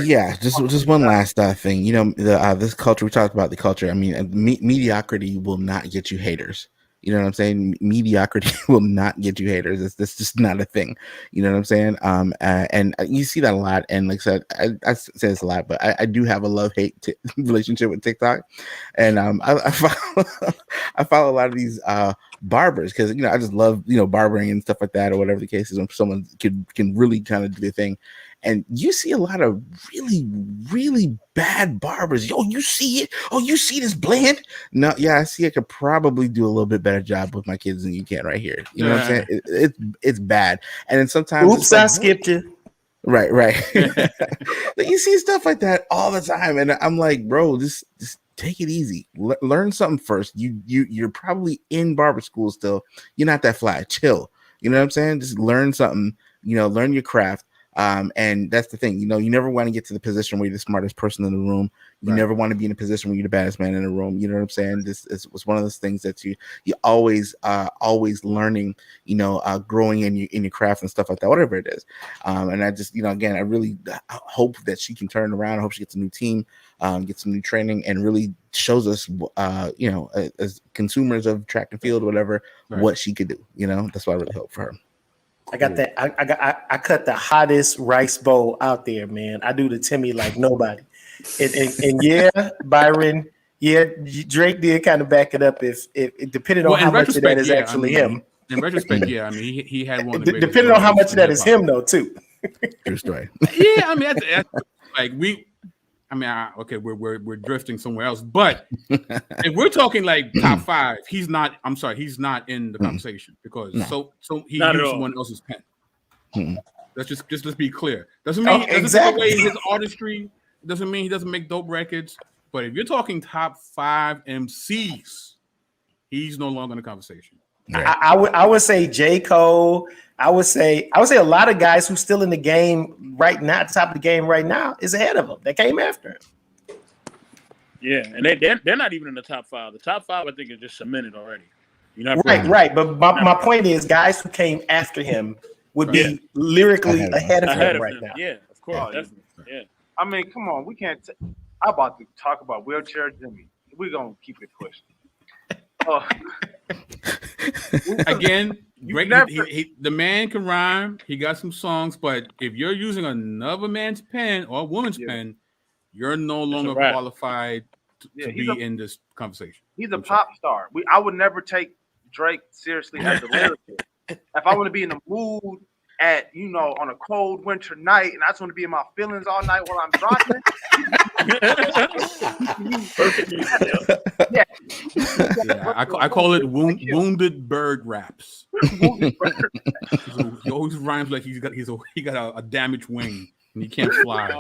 Yeah, just one last thing. This culture, we talked about the culture. I mean, mediocrity will not get you haters. You know what I'm saying? Mediocrity will not get you haters. It's just not a thing. You know what I'm saying? And you see that a lot. And like I said, I say this a lot, but I do have a love-hate relationship with TikTok. And I follow a lot of these barbers, because I just love barbering and stuff like that, or whatever the case is, when someone can really kind of do their thing. And you see a lot of really, really bad barbers. Yo, you see it? Oh, you see this blend? No, yeah, I see. I could probably do a little bit better job with my kids than you can right here. You know what I'm saying? It's bad. And then sometimes, oops, I skipped you. Right. But you see stuff like that all the time, and I'm like, bro, just take it easy. Learn something first. You're probably in barber school still. You're not that fly. Chill. You know what I'm saying? Just learn something. learn your craft. And that's the thing, you never want to get to the position where you're the smartest person in the room. You never want to be in a position where you're the baddest man in the room. You know what I'm saying? This was one of those things that you always learning, growing in your craft and stuff like that, whatever it is. And I just, again, I really hope that she can turn around. I hope she gets a new team, gets some new training, and really shows us, as consumers of track and field, whatever, what she could do. That's what I really hope for her. I got that. I cut the hottest rice bowl out there, man. I do the Timmy like nobody. And yeah, Byron, yeah, Drake did kind of back it up. If depending on how much of that is actually him. In retrospect, yeah, I mean, he had one. Depending on how much of that is him, though, too. True story. Yeah, I mean, that's like we're drifting somewhere else. But if we're talking like top 5, he's not. I'm sorry, he's not in the conversation because so he Not used at all. someone else's pen. Let's just be clear. Doesn't mean doesn't exactly. take away his artistry. Doesn't mean he doesn't make dope records. But if you're talking top 5 MCs, he's no longer in the conversation. I would say J. Cole. I would say a lot of guys who's still in the game right now, at the top of the game right now, is ahead of him. They came after him. Yeah, and they're not even in the top 5. The top 5, I think, is just cemented already. Right. But my point is, guys who came after him would be lyrically ahead of him right now. Yeah, of course, definitely. Yeah. I mean, come on, we can't. I'm about to talk about Wheelchair Jimmy. We're gonna keep it pushing. Again, great. The man can rhyme. He got some songs, but if you're using another man's pen or a woman's pen, you're no longer qualified to be in this conversation. He's a pop star. I would never take Drake seriously as a lyricist. If I want to be in the mood on a cold winter night and I just want to be in my feelings all night while I'm driving. I call it wounded bird raps. He always rhymes like he got a damaged wing and he can't fly.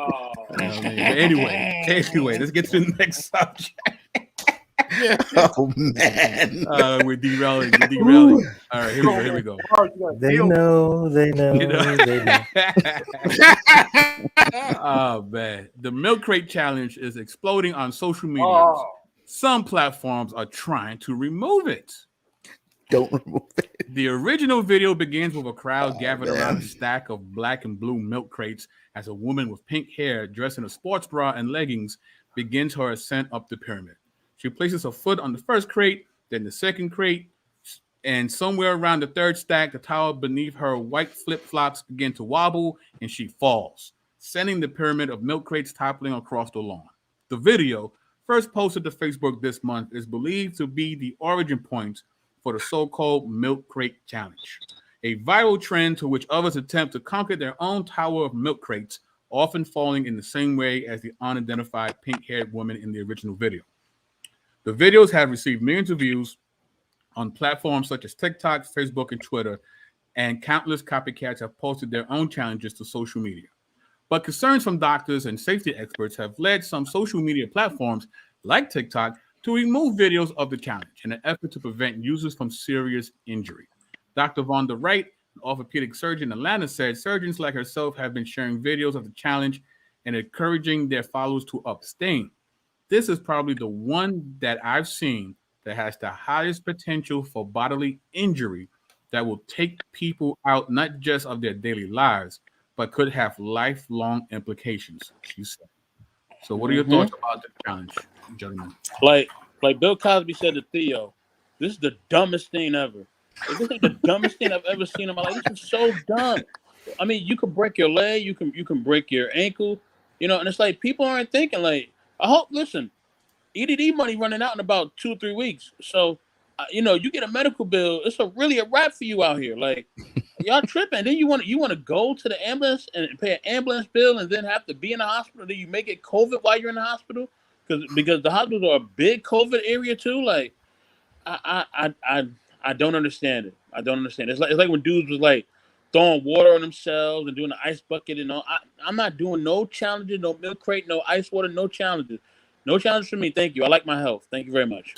Anyway, let's get to the next subject. Oh man, we're derailing. All right, here we go. They know. Oh man, the milk crate challenge is exploding on social media. Some platforms are trying to remove it. Don't remove it. The original video begins with a crowd gathered around a stack of black and blue milk crates as a woman with pink hair dressed in a sports bra and leggings begins her ascent up the pyramid. She places her foot on the first crate, then the second crate, and somewhere around the third stack, the towel beneath her white flip-flops begin to wobble, and she falls, sending the pyramid of milk crates toppling across the lawn. The video, first posted to Facebook this month, is believed to be the origin point for the so-called milk crate challenge, a viral trend to which others attempt to conquer their own tower of milk crates, often falling in the same way as the unidentified pink-haired woman in the original video. The videos have received millions of views on platforms such as TikTok, Facebook, and Twitter, and countless copycats have posted their own challenges to social media. But concerns from doctors and safety experts have led some social media platforms like TikTok to remove videos of the challenge in an effort to prevent users from serious injury. Dr. Vonda Wright, an orthopedic surgeon in Atlanta, said surgeons like herself have been sharing videos of the challenge and encouraging their followers to abstain. This is probably the one that I've seen that has the highest potential for bodily injury that will take people out not just of their daily lives, but could have lifelong implications, she said. So what are your thoughts about the challenge, gentlemen? Like Bill Cosby said to Theo, this is the dumbest thing ever. Like, this is the dumbest thing I've ever seen in my life. This is so dumb. I mean, you can break your leg, you can break your ankle, and it's like people aren't thinking like, listen, EDD money running out in about 2 or 3 weeks. So, you get a medical bill. It's really a wrap for you out here. Like, y'all tripping. Then you want to go to the ambulance and pay an ambulance bill and then have to be in the hospital. Then you make it COVID while you're in the hospital because the hospitals are a big COVID area too. Like, I don't understand it. I don't understand. It's like when dudes was like throwing water on themselves and doing the ice bucket and all. I'm not doing no challenges, no milk crate, no ice water, no challenges. No challenge for me. Thank you. I like my health. Thank you very much.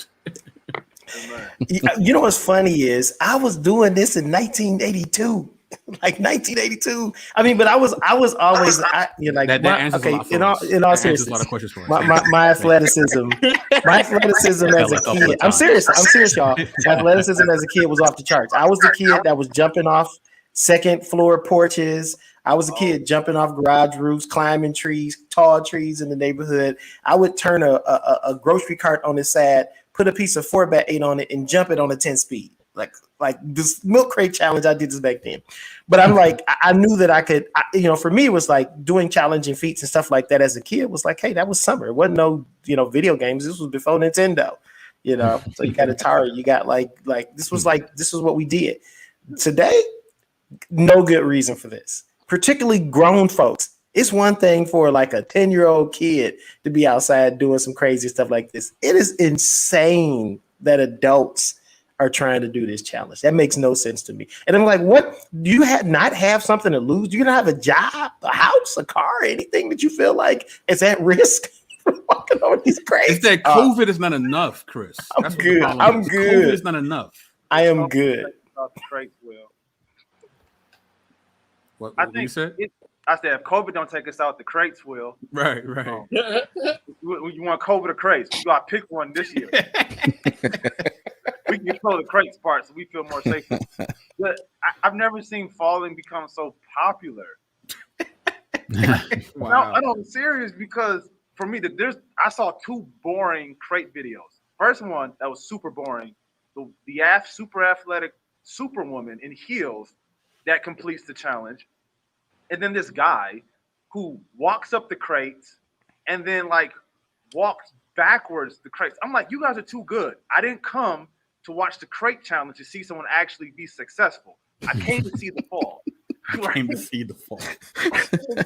You know what's funny is I was doing this in 1982. like 1982. I mean, but I was always like That answers a lot for us. in all That answers a lot seriousness, of questions for us. my athleticism as a kid. I'm serious, y'all. My athleticism as a kid was off the charts. I was the kid that was jumping off second floor porches. I was a kid jumping off garage roofs, climbing trees, tall trees in the neighborhood. I would turn a grocery cart on its side, put a piece of 4x8 on it, and jump it on a 10 speed. Like this milk crate challenge, I did this back then. But I'm like, I knew that I could, for me, it was like doing challenging feats and stuff like that as a kid was like, hey, that was summer. It wasn't no, video games. This was before Nintendo, So you got Atari, you got like this was what we did. Today, no good reason for this. Particularly grown folks. It's one thing for like a 10-year-old kid to be outside doing some crazy stuff like this. It is insane that adults are trying to do this challenge. That makes no sense to me. And I'm like, what? Do you not have something to lose? Do you not have a job, a house, a car, anything that you feel like is at risk for walking on these crazy? It's that COVID is not enough, Chris. I'm good. I'm good. COVID is not enough. I am good. Crates will. What I think you said? I said, if COVID don't take us out, the crates will. Right. You want COVID or crates? You got to pick one this year. We can control the crates part, so we feel more safe. But I've never seen falling become so popular. Wow. No, I'm serious because for me, I saw two boring crate videos. First one that was super boring, the super athletic superwoman in heels that completes the challenge. And then this guy who walks up the crates and then walks backwards the crates. I'm like, you guys are too good. I didn't come to watch the crate challenge to see someone actually be successful. I came to see the fall. I came to see the fall.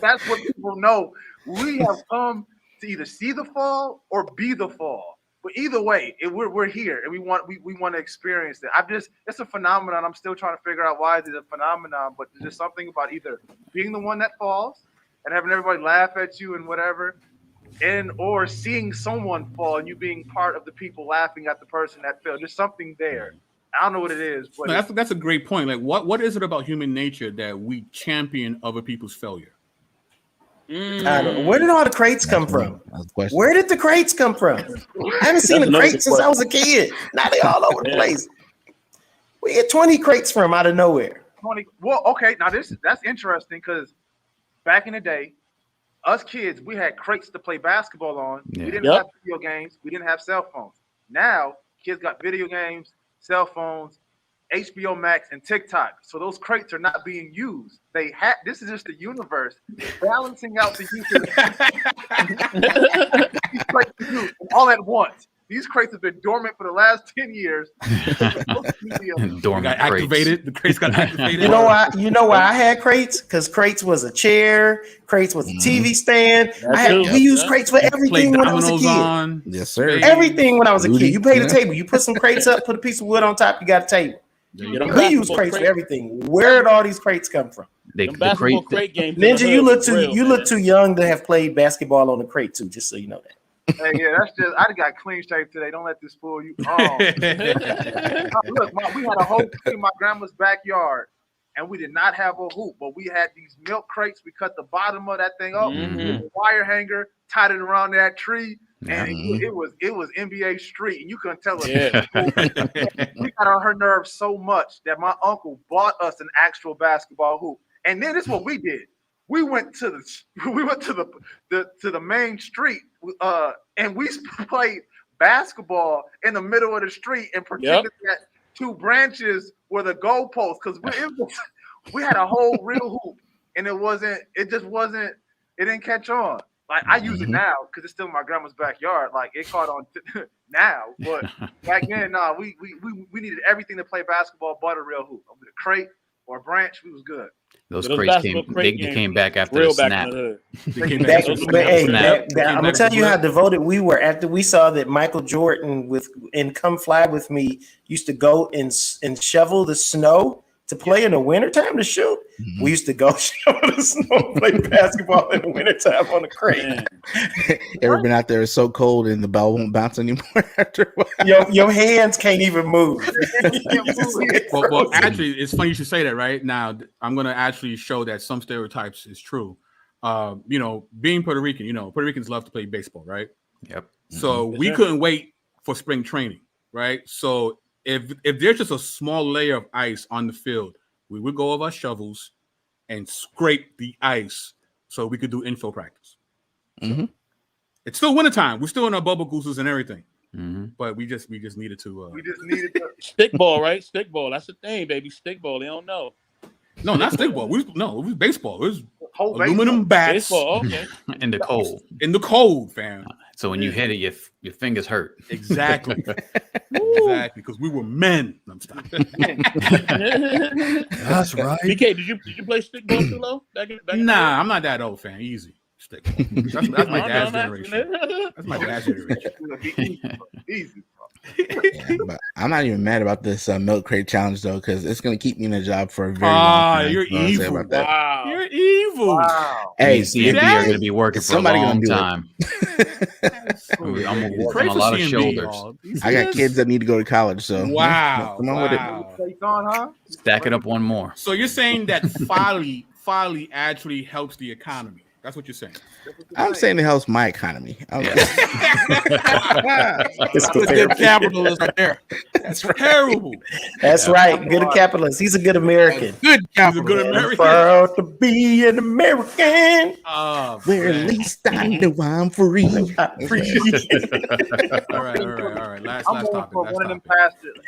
That's what people know. We have come to either see the fall or be the fall. But either way, we're here and we want to experience it. It's a phenomenon. I'm still trying to figure out why it's a phenomenon, but there's just something about either being the one that falls and having everybody laugh at you and whatever, or seeing someone fall and you being part of the people laughing at the person that fell. There's something there. I don't know what it is, but that's a great point. Like, what is it about human nature that we champion other people's failure? Where did all the crates come from? Where did the crates come from? I haven't seen a crate since I was a kid. Now they all over the place. We get 20 crates from out of nowhere. 20. Well, okay. Now that's interesting because back in the day, us kids, we had crates to play basketball on. Yeah. We didn't have video games. We didn't have cell phones. Now kids got video games, cell phones, HBO Max, and TikTok. So those crates are not being used. This is just the universe balancing out the usage all at once. These crates have been dormant for the last 10 years. Dormant activated. The crates got activated. You know why I had crates? Because crates was a chair, crates was a TV stand. We used crates for everything when I was a kid. Yes, sir. Everything when I was a kid. You paid a table. You put some crates up, put a piece of wood on top, you got a table. We use crates for everything. Where did all these crates come from? Basketball crate games. Ninja, you look too young to have played basketball on the crate too. Just so you know that. Hey, yeah, that's just. I got clean shape today. Don't let this fool you. Look, we had a whole tree in my grandma's backyard, and we did not have a hoop, but we had these milk crates. We cut the bottom of that thing up, with a wire hanger, tied it around that tree, and it was NBA Street, and you couldn't tell us. Yeah. We got on her nerves so much that my uncle bought us an actual basketball hoop, and then this is what we did. We went to the main street, and we played basketball in the middle of the street and pretended that two branches were the goalposts because we had a whole real hoop, and it didn't catch on. Like I use it now because it's still in my grandma's backyard. Like it caught on now, but back then, we needed everything to play basketball but a real hoop. With a crate or a branch, we was good. Those crates came back after the snap. I'm gonna tell you how devoted we were after we saw that Michael Jordan in Come Fly With Me used to go and shovel the snow to play in the wintertime to shoot. We used to go show the snow, play basketball in the wintertime on the crate. Man. Ever been out there? It's so cold and the ball won't bounce anymore after a while. Your hands can't even move. Well, actually, it's funny you should say that. Right now, I'm going to actually show that some stereotypes is true. Being Puerto Rican, Puerto Ricans love to play baseball, right? Yep. So we couldn't wait for spring training, right? So if there's just a small layer of ice on the field, we would go with our shovels and scrape the ice so we could do infield practice. Mm-hmm. It's still wintertime. We're still in our bubble gooses and everything. Mm-hmm. But we just needed to. We just needed to. Stickball, right? Stickball. That's the thing, baby. Stickball. They don't know. No, not stickball. It was baseball. It was Whole aluminum bats Baseball. Okay. In the cold. in the cold, fam. So when you hit it, your fingers hurt. Exactly. Exactly. Because we were men. I'm stopping. That's right. BK, did you play stickball too low? Back in Nah, I'm not that old, fam. Easy. Stickball. That's my dad's No, generation. That's my dad's generation. Easy. Yeah, but I'm not even mad about this milk crate challenge though, because it's gonna keep me in a job for a very long time. You're You know what I'm saying evil. about that? Wow. You're evil. Wow. Hey, CMB are going to be working for a somebody gonna long do it. time. I'm going to work Pray on a for lot of CMB, shoulders. y'all. I got kids that need to go to college, so Wow. come on with it. Wow. Plates on, huh? Stack it up one more. So you're saying that folly actually helps the economy. That's what you're saying. I'm saying it helps my economy. It's That's a good capitalist right there. That's terrible. That's right. Good capitalist. He's a good American. Good He's a capitalist. good American. Proud to be an American. Where at Man. least I know I'm free. All right. Last I'm waiting topic. for Last one of them topic. pastors.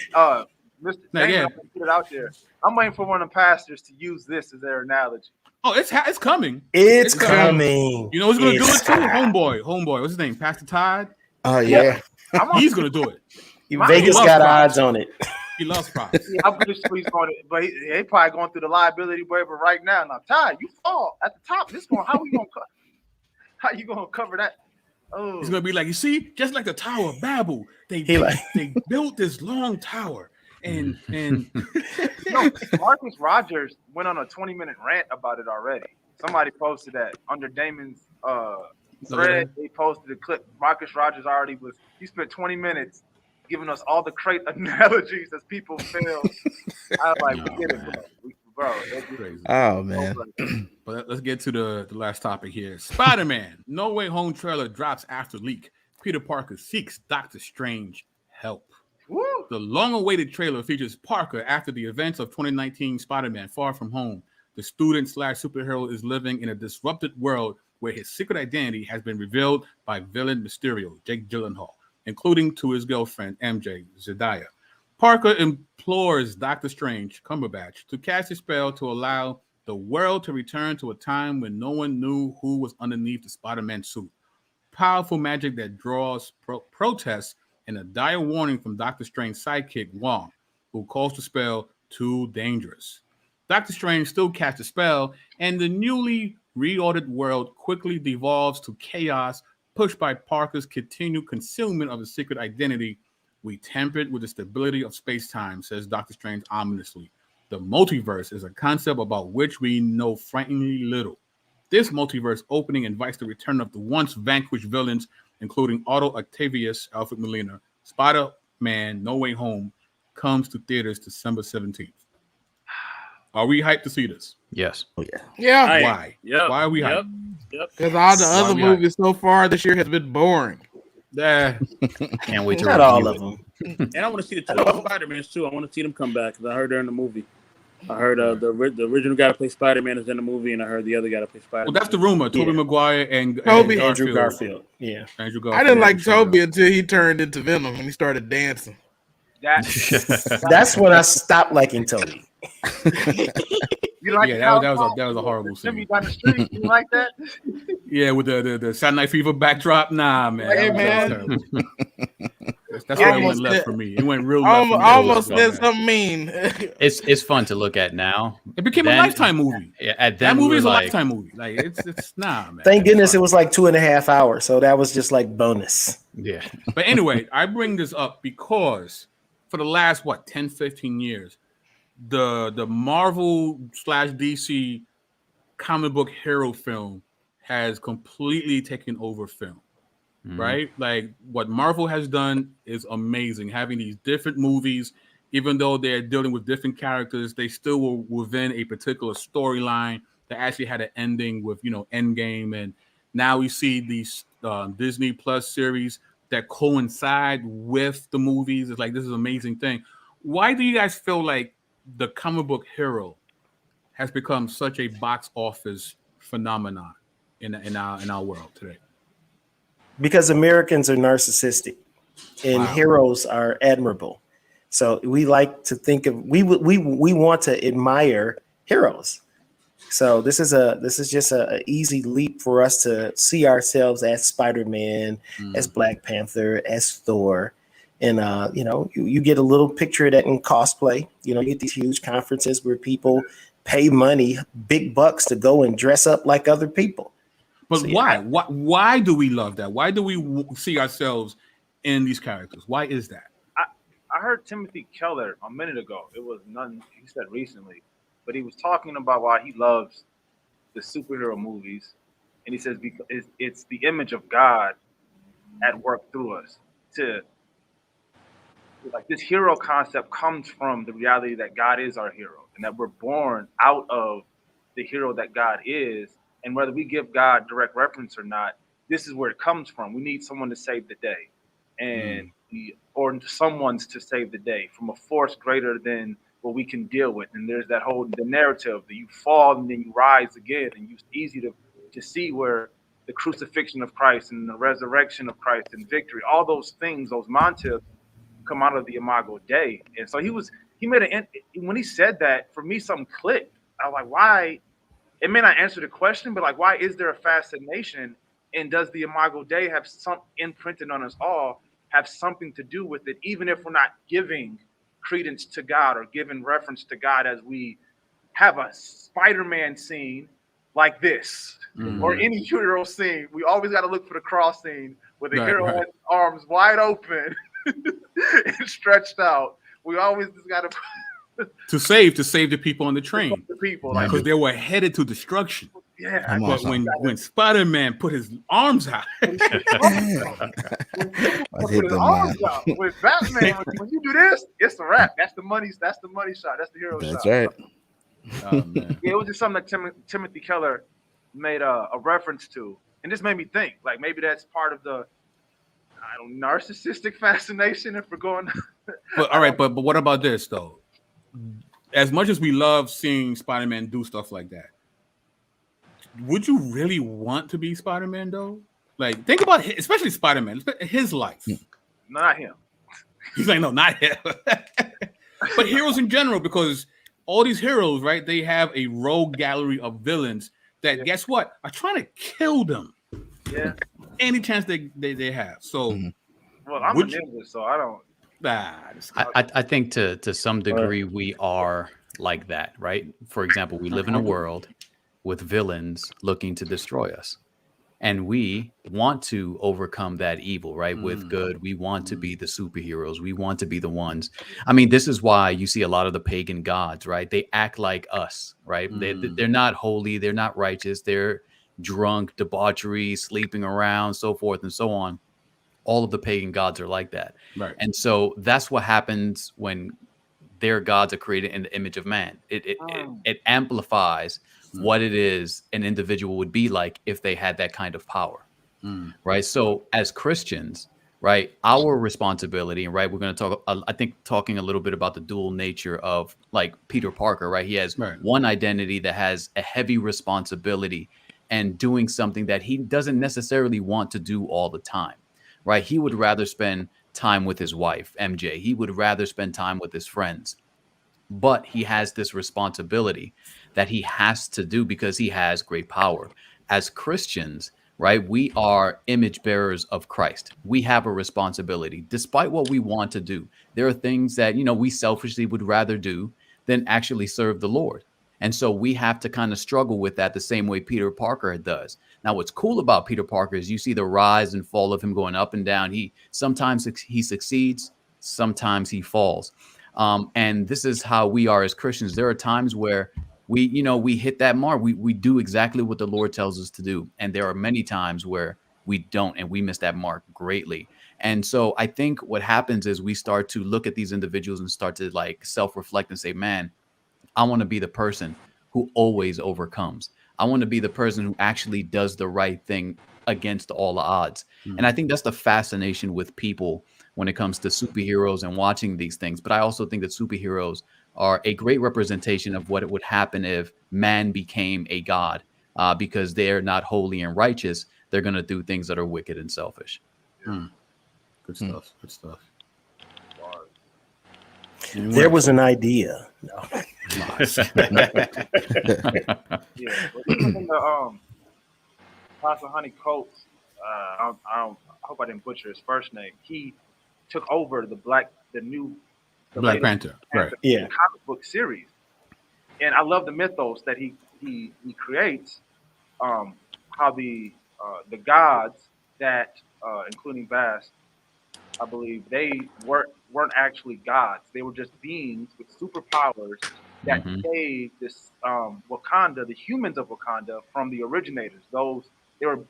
Mr. Now, Dang, yeah. I'm gonna put it out there. I'm waiting for one of them pastors to use this as their analogy. Oh, it's coming. It's It's coming. coming. You know who's gonna do It's it too? Homeboy. What's his name? Pastor Todd. Oh yeah. He's gonna do it. Vegas loves got props. odds on it. He loves props. Yeah, I'm pretty sure he's going to, but he probably going through the liability waiver right now. Now, Ty, you fall at the top. How you gonna cover that? Oh, He's gonna be like, you see, just like the Tower of Babel, they built this long tower, and Marcus Rogers went on a 20-minute rant about it already. Somebody posted that under Damon's thread. They posted a clip. Marcus Rogers he spent 20 minutes giving us all the crate analogies as people fail. I was like, we get it, bro. That's crazy. Oh man. But let's get to the last topic here. Spider-Man No Way Home trailer drops after leak. Peter Parker seeks Doctor Strange help. Woo! The long-awaited trailer features Parker after the events of 2019 Spider-Man Far From Home. The student/superhero is living in a disrupted world where his secret identity has been revealed by villain Mysterio, Jake Gyllenhaal, including to his girlfriend, MJ Zendaya. Parker implores Doctor Strange, Cumberbatch, to cast a spell to allow the world to return to a time when no one knew who was underneath the Spider-Man suit. Powerful magic that draws protests and a dire warning from Doctor Strange's sidekick, Wong, who calls the spell too dangerous. Doctor Strange still casts a spell, and the newly reordered world quickly devolves to chaos, pushed by Parker's continued concealment of his secret identity. We tempered with the stability of space-time, says Doctor Strange ominously. The multiverse is a concept about which we know frighteningly little. This multiverse opening invites the return of the once vanquished villains, including Otto Octavius, Alfred Molina. Spider-Man No Way Home comes to theaters December 17th. Are we hyped to see this? Yes. Oh yeah. Yeah, Why? Yep. Why are we hyped? Yep. because all the Why other we movies so far this year has been boring. Can't wait to Not review all it. of them. And I want to see the two Spider-Mans too. I want to see them come back because I heard they're in the movie. I heard the original guy to play Spider-Man is in the movie, and I heard the other guy to play Spider-Man. Well, that's the rumor. Tobey Yeah. Maguire and Toby. Andrew Garfield. Yeah. Andrew Garfield. I didn't like Toby until he turned into Venom and he started dancing. That's when I stopped liking Toby. You like Yeah, that was a horrible Jimmy scene. down the street. You like that? Yeah, with the Saturday Night Fever backdrop. Nah, man. Hey, That was man. terrible. That's why it went Almost left said- for me. It went real I left. for me. almost Oh, said man. something mean. It's fun to look at now. It became a Then- Lifetime movie. Yeah, at That then movie we is were a like, Lifetime movie. Like it's nah, man. Thank goodness it was like 2.5 hours. So that was just like bonus. yeah. But anyway, I bring this up because for the last 10, 15 years, the Marvel / DC comic book hero film has completely taken over film. Right? Like what Marvel has done is amazing. Having these different movies, even though they're dealing with different characters, they still were within a particular storyline that actually had an ending with, Endgame. And now we see these Disney Plus series that coincide with the movies. It's like, this is an amazing thing. Why do you guys feel like the comic book hero has become such a box office phenomenon in our world today? Because Americans are narcissistic and heroes are admirable. So we like to think of we want to admire heroes. So this is just a easy leap for us to see ourselves as Spider-Man, as Black Panther, as Thor. And you get a little picture of that in cosplay. You get these huge conferences where people pay money, big bucks to go and dress up like other people. But why? Why do we love that? Why do we see ourselves in these characters? Why is that? I heard Timothy Keller a minute ago. It was none he said recently, but he was talking about why he loves the superhero movies, and he says because it's the image of God at work through us. Like this hero concept comes from the reality that God is our hero, and that we're born out of the hero that God is. And whether we give God direct reference or not, this is where it comes from. We need someone to save the day, or someone's to save the day from a force greater than what we can deal with. And there's that the narrative that you fall and then you rise again, and it's easy to see where the crucifixion of Christ and the resurrection of Christ and victory, all those things, those motifs come out of the Imago Dei. And so when he said that, for me, something clicked. I was like, why? It may not answer the question, but like, why is there a fascination? And does the Imago Dei have some imprinted on us all, have something to do with it, even if we're not giving credence to God or giving reference to God as we have a Spider-Man scene like this or any hero scene? We always got to look for the cross scene where the hero has his arms wide open and stretched out. We always just got to to save the people on the train, because they were headed to destruction. Yeah, but when Spider-Man put his arms out, with Batman, when you do this, it's a wrap. That's the money. That's the money shot. That's the hero shot. That's right. Oh, man. Yeah, it was just something that Timothy Keller made a reference to, and this made me think. Like maybe that's part of the narcissistic fascination. If we're going, but all right, but what about this though? As much as we love seeing Spider-Man do stuff like that, would you really want to be Spider-Man though? Like, think about especially Spider-Man, his life. Not him. He's like, no, not him. But heroes in general, because all these heroes, right? They have a rogue gallery of villains that, guess what, are trying to kill them. Yeah. Any chance they have. So, well, I'm a ninja, so I don't. I think to some degree we are like that, right? For example, we live in a world with villains looking to destroy us, and we want to overcome that evil, right? With good, we want to be the superheroes. We want to be the ones. I mean, this is why you see a lot of the pagan gods, right? They act like us, right? They're not holy. They're not righteous. They're drunk, debauchery, sleeping around, so forth and so on. All of the pagan gods are like that. Right. And so that's what happens when their gods are created in the image of man. It amplifies what it is an individual would be like if they had that kind of power. Right. So as Christians, right, our responsibility, and right, we're going to talk, I think, talking a little bit about the dual nature of like Peter Parker, right? He has one identity that has a heavy responsibility and doing something that he doesn't necessarily want to do all the time. Right. He would rather spend time with his wife, MJ. He would rather spend time with his friends. But he has this responsibility that he has to do because he has great power. As Christians, right, we are image bearers of Christ. We have a responsibility, despite what we want to do. There are things that, we selfishly would rather do than actually serve the Lord. And so we have to kind of struggle with that the same way Peter Parker does. Now, what's cool about Peter Parker is you see the rise and fall of him going up and down. Sometimes he succeeds, sometimes he falls. And this is how we are as Christians. There are times where we hit that mark. We do exactly what the Lord tells us to do. And there are many times where we don't, and we miss that mark greatly. And so I think what happens is we start to look at these individuals and start to like self-reflect and say, man, I want to be the person who always overcomes. I want to be the person who actually does the right thing against all the odds. And I think that's the fascination with people when it comes to superheroes and watching these things. But I also think that superheroes are a great representation of what it would happen if man became a god, because they're not holy and righteous. They're going to do things that are wicked and selfish. Good stuff. Good stuff. There was an idea. No. Yeah, but even the Pastor Honey Coates, I hope I didn't butcher his first name. He took over the Black Panther, right? Yeah. comic book series, and I love the mythos that he creates. How the gods that, including Bass, I believe they weren't actually gods. They were just beings with superpowers that saved this Wakanda, the humans of Wakanda, from the originators. They were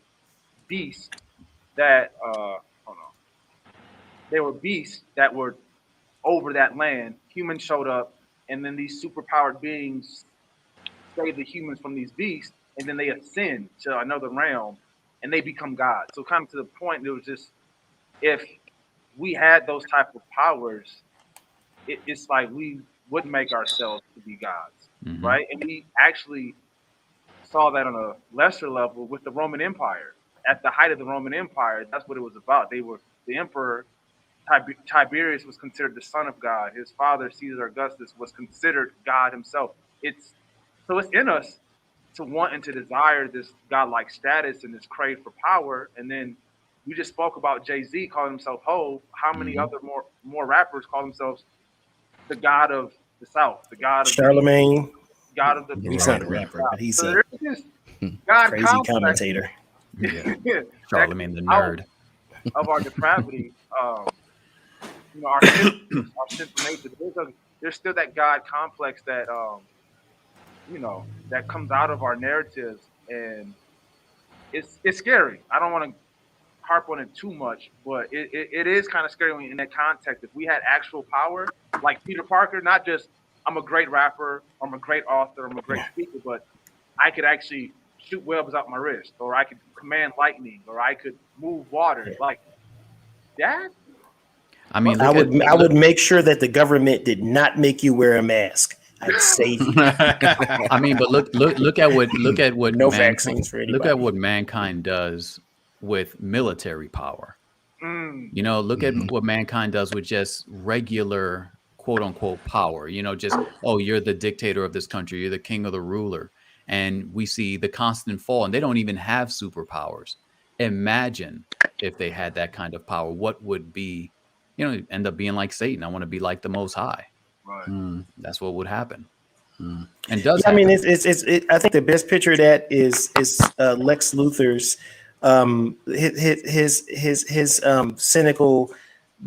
beasts that they were beasts that were over that land. Humans showed up, and then these superpowered beings save the humans from these beasts, and then they ascend to another realm, and they become gods. So kind of to the point, it was just, if we had those type of powers, it's like we would make ourselves to be gods, right? And we actually saw that on a lesser level with the Roman Empire. At the height of the Roman Empire, that's what it was about. They were the emperor. Tiberius was considered the son of God. His father, Caesar Augustus, was considered God himself. It's in us to want and to desire this godlike status and this crave for power. And then you just spoke about Jay-Z calling himself Ho. How many other more rappers call themselves the God of the South, the God of Charlemagne? God of the. He's not a rapper, but he's So a there's this God crazy complex commentator. Charlemagne the nerd. of our depravity. Our sinful nature. There's still that God complex that that comes out of our narratives, and it's scary. I don't want to harp on it too much, but it is kind of scary in that context. If we had actual power, like Peter Parker, not just I'm a great rapper, I'm a great author, I'm a great speaker, but I could actually shoot webs out my wrist, or I could command lightning, or I could move water. Like that. I mean, I would make sure that the government did not make you wear a mask. I'd save you. I mean, but look at what No vaccines for anybody. Look at what mankind does with military power. Look at what mankind does with just regular quote unquote power. Just, oh, you're the dictator of this country, you're the king or the ruler, and we see the constant fall, and they don't even have superpowers. Imagine if they had that kind of power. What would be, end up being like Satan. I want to be like the Most High. Right. That's what would happen. And does I happen. mean, I think the best picture of that is Lex Luthor's his cynical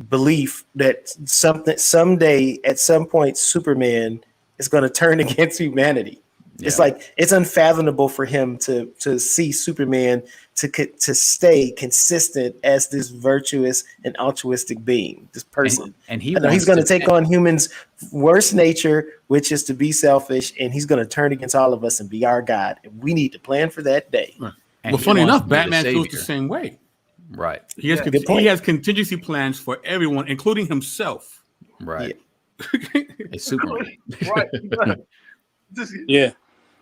belief that someday at some point Superman is going to turn against humanity. Yeah. It's like it's unfathomable for him to see Superman to stay consistent as this virtuous and altruistic being, this person. And he's going to take on humans' worst nature, which is to be selfish, and he's going to turn against all of us and be our God. And we need to plan for that day. Right. Well, funny enough, Batman feels the same way. Right. He has contingency plans for everyone, including himself. Right. Yeah. It's Superman. Right. Yeah.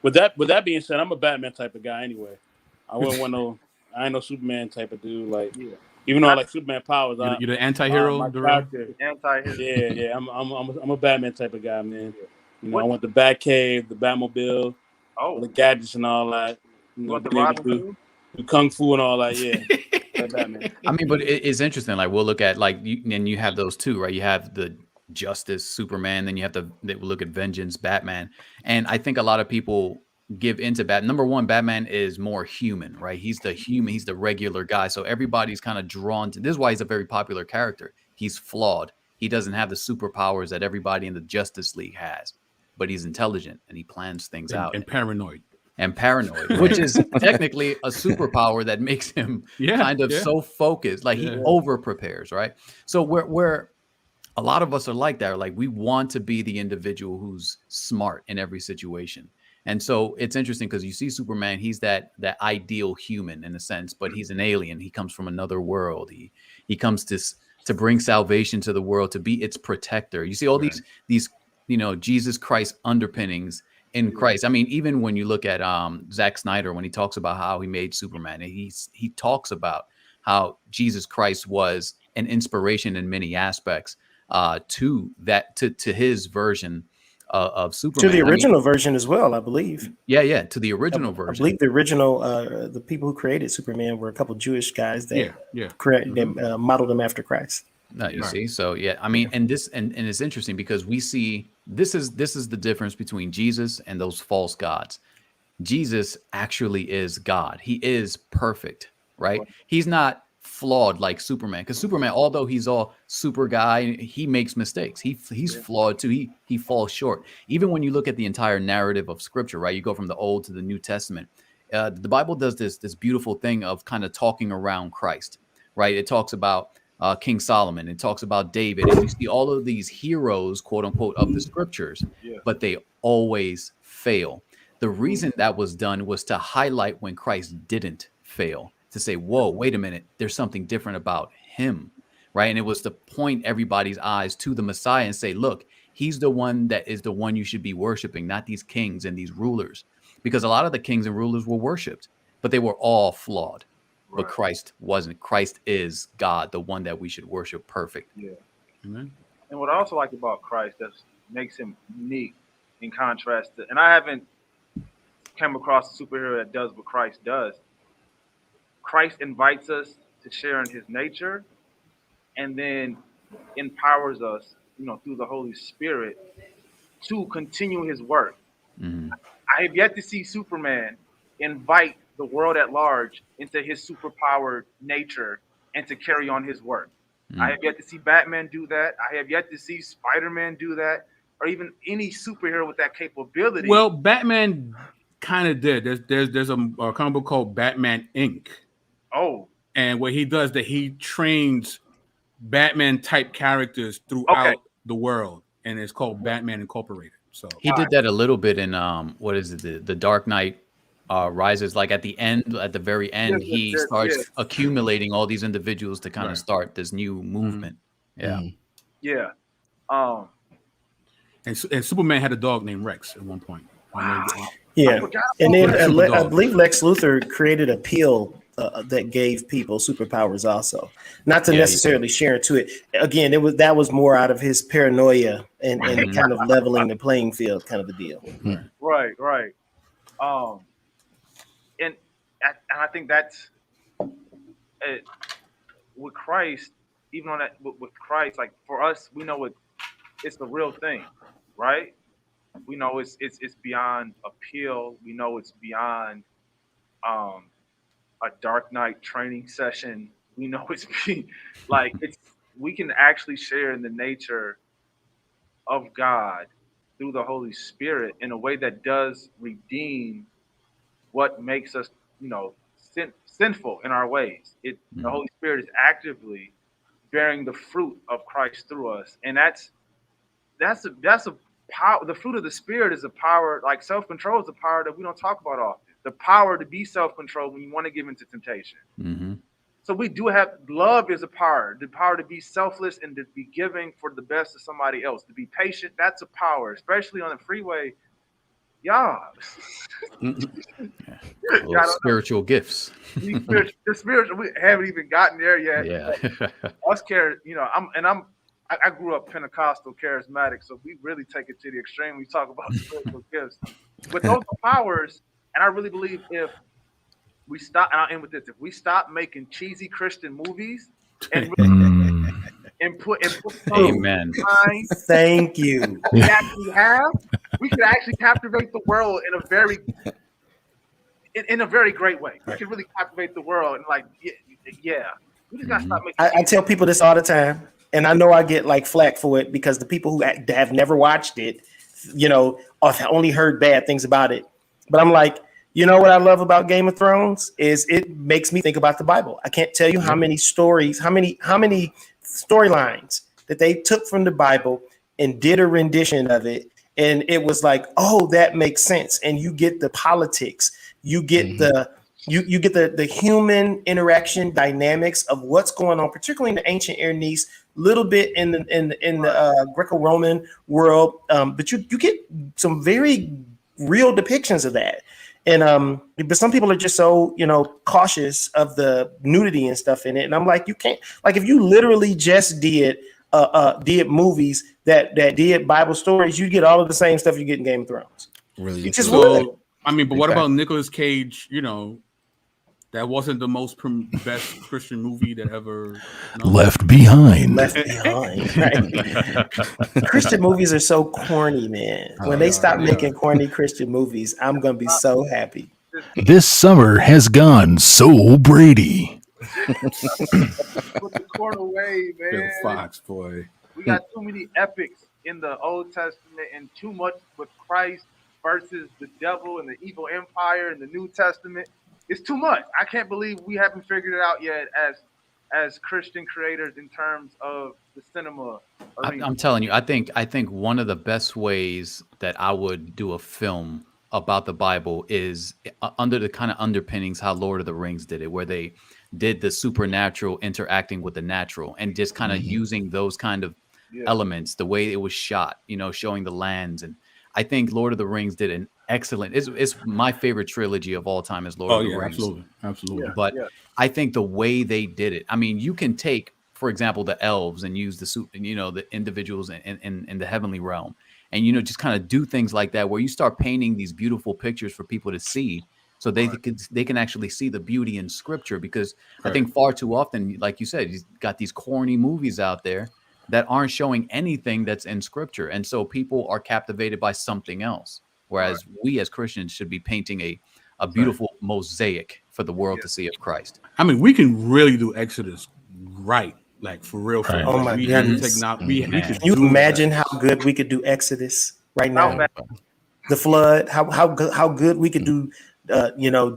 With that being said, I'm a Batman type of guy anyway. I wouldn't want I ain't no Superman type of dude. Like, even though I like Superman powers, you're the anti-hero. Anti-hero. Yeah. I'm a Batman type of guy, man. I want the Batcave, the Batmobile, the gadgets and all that. Do kung fu and all that. Yeah. Batman. I mean, but it's interesting. Like, we'll look at and you have those two, right? You have the Justice Superman, then you have they will look at Vengeance Batman, and I think a lot of people give into Batman. Number one, Batman is more human, right? He's the regular guy, so everybody's kind of drawn to this. Is why he's a very popular character. He's flawed, He doesn't have the superpowers that everybody in the Justice League has, but he's intelligent and he plans things out. And paranoid. And paranoid, which is technically a superpower that makes him kind of so focused, like he over prepares, right? So we're a lot of us are like that. Like we want to be the individual who's smart in every situation. And so it's interesting because you see Superman, he's that ideal human in a sense, but he's an alien. He comes from another world. He comes to bring salvation to the world, to be its protector. You see all these Jesus Christ underpinnings in Christ. I mean, even when you look at Zack Snyder, when he talks about how he made Superman, he talks about how Jesus Christ was an inspiration in many aspects to his version of Superman. To the original version as well, I believe. Yeah, to the original version. I believe the original, the people who created Superman were a couple Jewish guys that modeled him after Christ. No, you see, so I mean, and it's interesting because we see this is the difference between Jesus and those false gods. Jesus actually is God. He is perfect, right? He's not flawed like Superman, because Superman, although he's all super guy, he makes mistakes. He's flawed too. He falls short. Even when you look at the entire narrative of Scripture, right? You go from the Old to the New Testament. The Bible does this beautiful thing of kind of talking around Christ, right? It talks about King Solomon. It talks about David, and you see all of these heroes, quote unquote, of the Scriptures, but they always fail. The reason that was done was to highlight when Christ didn't fail, to say, whoa, wait a minute, there's something different about him, right? And it was to point everybody's eyes to the Messiah and say, look, he's the one that is the one you should be worshiping, not these kings and these rulers, because a lot of the kings and rulers were worshipped, but they were all flawed. But Christ wasn't. Christ is God, the one that we should worship perfect. Yeah. Mm-hmm. And what I also like about Christ that makes him unique in contrast to, and I haven't come across a superhero that does what Christ does. Christ invites us to share in his nature and then empowers us, through the Holy Spirit to continue his work. Mm-hmm. I have yet to see Superman invite the world at large into his superpowered nature and to carry on his work. I have yet to see Batman do that. I have yet to see Spider-Man do that, or even any superhero with that capability. Well, Batman kind of did. There's a comic book called Batman Inc. Oh. And what he does that he trains Batman type characters throughout the world, and it's called Batman Incorporated. So he did that a little bit in what is it, the Dark Knight Rises, like at the very end, he starts accumulating all these individuals to kind of start this new movement. Yeah. And Superman had a dog named Rex at one point. Wow. Yeah. And then I believe Lex Luthor created a pill that gave people superpowers also. Not to necessarily share into it. Again, that was more out of his paranoia and kind of leveling the playing field kind of a deal. Right. And I think that's with Christ, even on that with Christ, like for us, we know it's the real thing, right? We know it's beyond appeal. We know it's beyond a Dark Knight training session. We know it's we can actually share in the nature of God through the Holy Spirit in a way that does redeem what makes us, sinful in our ways. The Holy Spirit is actively bearing the fruit of Christ through us, and that's a power. The fruit of the Spirit is a power. Like self-control is a power that we don't talk about often. The power to be self-controlled when you want to give into temptation. Mm-hmm. So we do have love is a power. The power to be selfless and to be giving for the best of somebody else. To be patient, that's a power, especially on the freeway. Spiritual gifts. The spiritual, we haven't even gotten there yet. Yeah. Us I grew up Pentecostal charismatic, so we really take it to the extreme. We talk about spiritual gifts. But those are powers, and I really believe if we stop, and I'll end with this, if we stop making cheesy Christian movies and really and put Amen. Thank you. We could actually captivate the world in a very great way. We could really captivate the world and we just gotta stop making. I tell people this all the time. and I know I get like flack for it because the people who have never watched it, you know, have only heard bad things about it. But I'm like, you know what I love about Game of Thrones is it makes me think about the Bible. I can't tell you how many stories, how many storylines that they took from the Bible and did a rendition of it. And it was like, oh, that makes sense. And you get the politics, you get you get the human interaction dynamics of what's going on, particularly in the ancient Near East, little bit in the Greco-Roman world. But you get some very real depictions of that. And but some people are just so, you know, cautious of the nudity and stuff in it. And I'm like, you can't, like, if you literally just did movies that did Bible stories, you get all of the same stuff you get in Game of Thrones. Really? You just So, would. I mean, but what about Nicolas Cage? You know, that wasn't the best Christian movie that ever Left Behind. Left Behind. Right? Christian movies are so corny, man. When they stop making corny Christian movies, I'm gonna be so happy. This summer has gone so Brady. Put the corner away, Bill man. Fox, boy. We got too many epics in the Old Testament and too much with Christ versus the devil and the evil empire in the New Testament. It's too much. I can't believe we haven't figured it out yet as Christian creators in terms of the cinema arena. I'm telling you, I think one of the best ways that I would do a film about the Bible is under the kind of underpinnings how Lord of the Rings did it, where they did the supernatural interacting with the natural and just kind of using those kind of elements, the way it was shot, you know, showing the lands. And I think Lord of the Rings did an excellent, it's my favorite trilogy of all time is Lord of the Rings. Absolutely. But I think the way they did it, I mean, you can take, for example, the elves and use the individuals in the heavenly realm, and, you know, just kind of do things like that, where you start painting these beautiful pictures for people to see, so they can actually see the beauty in Scripture. Because I think far too often, like you said, you've got these corny movies out there that aren't showing anything that's in Scripture, and so people are captivated by something else. Whereas we as Christians should be painting a beautiful mosaic for the world to see of Christ. I mean, we can really do Exodus right, like for real. Right. Oh my goodness. Can you imagine how good we could do Exodus right now? The flood, how good we could do,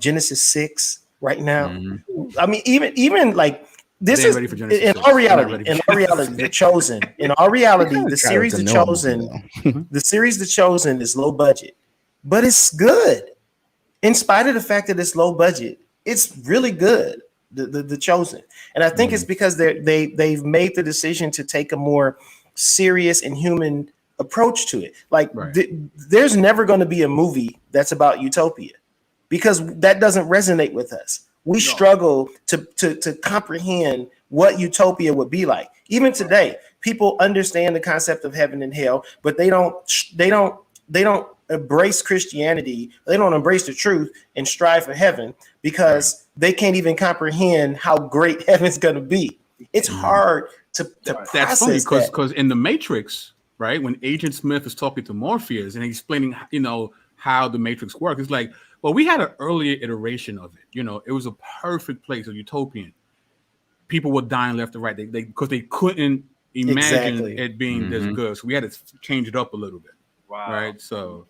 Genesis 6 right now. I mean, even like this is in our reality. The Chosen. In our reality, the series The Chosen is low budget, but it's good. In spite of the fact that it's low budget, it's really good. The Chosen, and I think it's because they've made the decision to take a more serious and human approach to it. Like there's never going to be a movie that's about utopia, because that doesn't resonate with us. We struggle to comprehend what utopia would be like. Even today, people understand the concept of heaven and hell, but they don't embrace Christianity. They don't embrace the truth and strive for heaven, because they can't even comprehend how great heaven's going to be. It's hard to process. That's funny because in the Matrix, right, when Agent Smith is talking to Morpheus and he's explaining, you know, how the Matrix works, it's like, well, we had an earlier iteration of it. You know, it was a perfect place, a utopian. People were dying left and right because they couldn't imagine it being this good. So we had to change it up a little bit. Wow. Right. So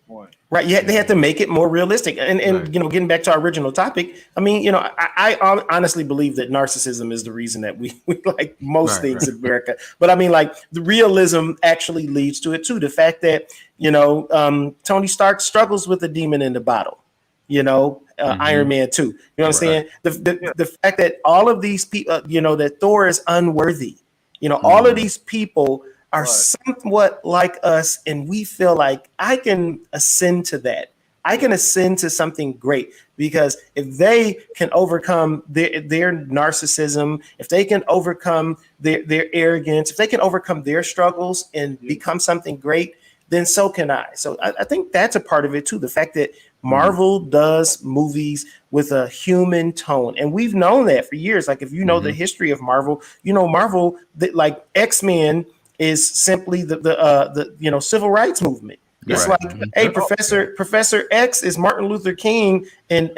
yeah, they had to make it more realistic. And you know, getting back to our original topic, I mean, you know, I honestly believe that narcissism is the reason that we like most things in America. But I mean, like, the realism actually leads to it too. The fact that, you know, Tony Stark struggles with the demon in the bottle. You know, Iron Man 2. You know what I'm saying? The fact that all of these people, you know, that Thor is unworthy. You know, all of these people are somewhat like us, and we feel like I can ascend to that. I can ascend to something great, because if they can overcome their narcissism, if they can overcome their arrogance, if they can overcome their struggles and become something great, then so can I. So I think that's a part of it too. The fact that Marvel does movies with a human tone, and we've known that for years. Like, if you know the history of Marvel, you know Marvel, like X-Men is simply the you know, civil rights movement. It's like, hey, Professor X is Martin Luther King, and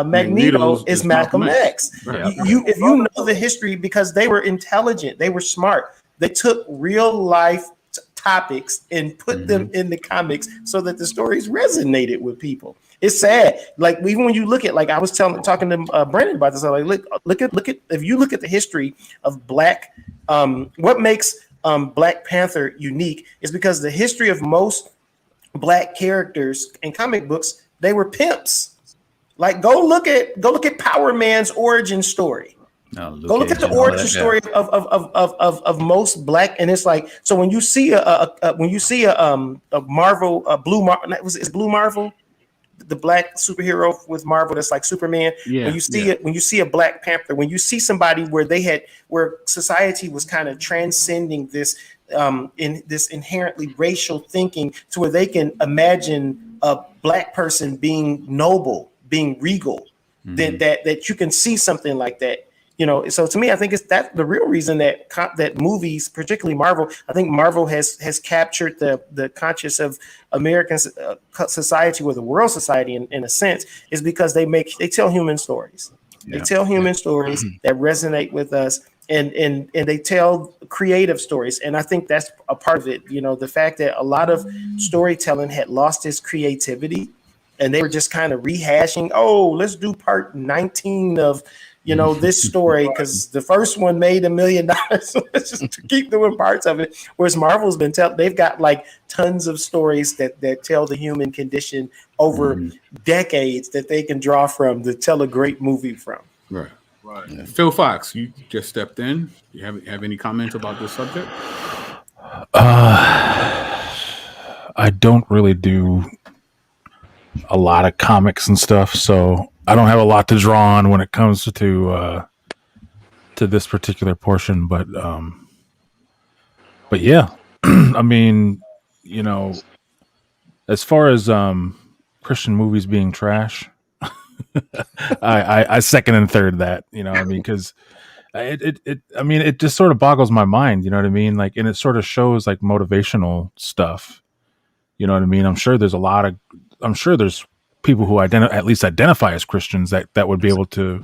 Magneto is Malcolm X. If you know the history, because they were intelligent, they were smart. They took real life topics and put them in the comics so that the stories resonated with people. It's sad. Like even when you look at, like I was talking to Brandon about this, I'm like, look at if you look at the history of Black, what makes Black Panther unique is because the history of most Black characters in comic books, they were pimps. Like go look at Power Man's origin story. Go look at the origin story of most Black, and it's like, so when you see a Marvel it's Blue Marvel, the Black superhero with Marvel that's like Superman. When you see a Black Panther, when you see somebody where society was kind of transcending this in this inherently racial thinking to where they can imagine a Black person being noble, being regal, that you can see something like that. You know, so to me, I think it's that the real reason that movies, particularly Marvel, I think Marvel has captured the conscious of American society or the world society in a sense, is because they tell human stories. They tell human stories that resonate with us, and they tell creative stories. And I think that's a part of it. You know, the fact that a lot of storytelling had lost its creativity, and they were just kind of rehashing. Oh, let's do part 19 of this story because the first one made $1 million. So let's just keep doing parts of it. Whereas Marvel's they've got like tons of stories that tell the human condition over decades that they can draw from to tell a great movie from. Right. Yeah. Phil Fox, you just stepped in. You have any comments about this subject? I don't really do a lot of comics and stuff, so I don't have a lot to draw on when it comes to this particular portion. But yeah, I mean, as far as Christian movies being trash, I second and third that. I mean, because it just sort of boggles my mind. You know what I mean? Like, and it sort of shows like motivational stuff. You know what I mean? I'm sure there's people who at least identify as Christians that would be able to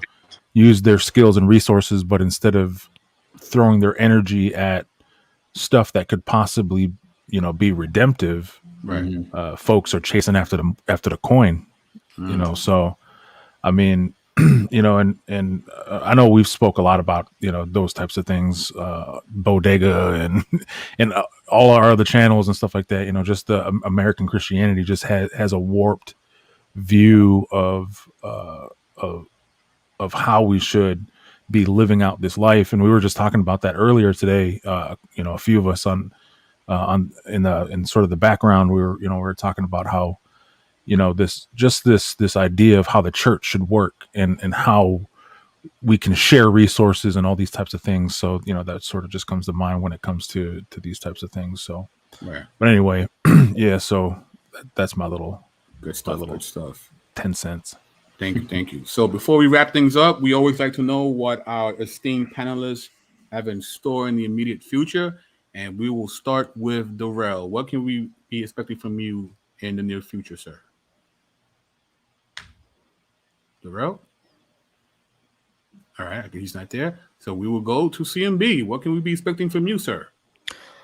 use their skills and resources, but instead of throwing their energy at stuff that could possibly, be redemptive, right? Folks are chasing after the coin, So, I mean, and I know we've spoke a lot about those types of things, Bodega and all our other channels and stuff like that. Just the American Christianity just has a warped view of how we should be living out this life, and we were just talking about that earlier today. A few of us in sort of the background, we were talking about how this idea of how the church should work and how we can share resources and all these types of things. So that sort of just comes to mind when it comes to these types of things. So, right. But anyway, yeah. So that's my little. Good stuff. Good stuff. 10 cents. Thank you. So before we wrap things up, we always like to know what our esteemed panelists have in store in the immediate future, and we will start with Darrell. What can we be expecting from you in the near future, sir? Darrell? All right, he's not there. So we will go to CMB. What can we be expecting from you, sir?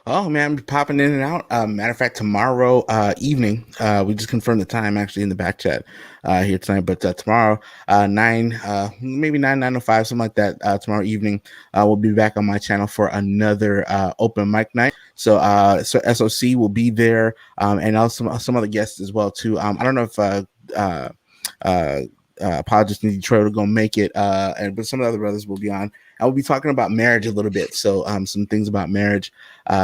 Oh man, I'm popping in and out. Matter of fact, tomorrow evening, we just confirmed the time actually in the back chat here tonight. But tomorrow, 9:05, something like that. Tomorrow evening, we'll be back on my channel for another open mic night. So SOC will be there, and also some other guests as well too. I don't know if Apologists in Detroit are going to make it, but some of the other brothers will be on. I will be talking about marriage a little bit. So some things about marriage.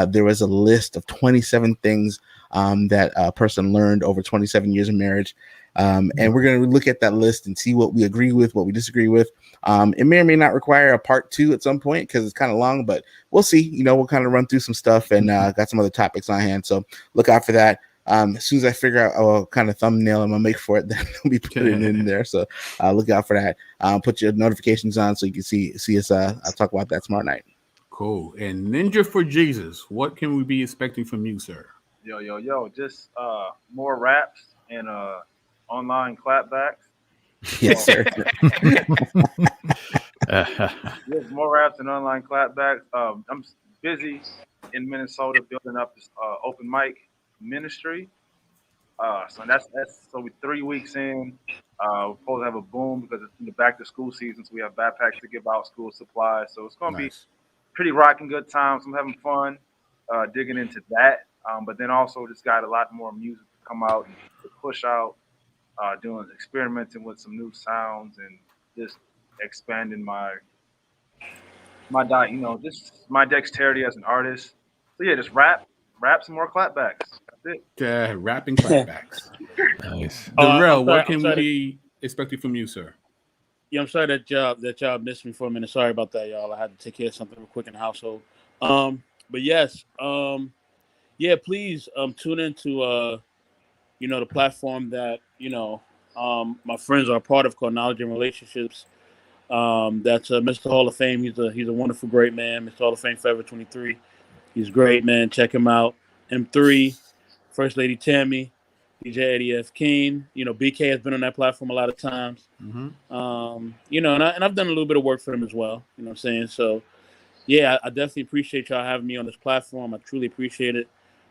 There was a list of 27 things that a person learned over 27 years of marriage. And we're going to look at that list and see what we agree with, what we disagree with. It may or may not require a part 2 at some point because it's kind of long, but we'll see. We'll kind of run through some stuff and got some other topics on hand. So look out for that. As soon as I figure out what kind of thumbnail I'm gonna make for it, then we'll be putting it in there. So look out for that. Put your notifications on so you can see us. I'll talk about that tomorrow night. Cool. And Ninja for Jesus, what can we be expecting from you, sir? Yo. Just more raps and online clapbacks. Yes, sir. Yes, more raps and online clapbacks. I'm busy in Minnesota building up this open mic ministry. So we're 3 weeks in. We're supposed to have a boom because it's in the back to school season, so we have backpacks to give out, school supplies. So it's going to be pretty rocking good times. I'm having fun digging into that. But then also just got a lot more music to come out and to push out, experimenting with some new sounds and just expanding just my dexterity as an artist. So yeah, just rap some more clapbacks. That's it. Rapping clapbacks. Nice. Darrell, what can we expect from you, sir? Yeah, I'm sorry that y'all missed me for a minute. Sorry about that, y'all. I had to take care of something real quick in the household. But yes, please tune into the platform that my friends are a part of called Knowledge and Relationships. That's Mr. Hall of Fame. He's a wonderful, great man. Mr. Hall of Fame Forever 23. He's great, man. Check him out. M3, First Lady Tammy, DJ Eddie F. King. BK has been on that platform a lot of times. Mm-hmm. And I've done a little bit of work for him as well. You know what I'm saying? So, yeah, I definitely appreciate y'all having me on this platform. I truly appreciate it.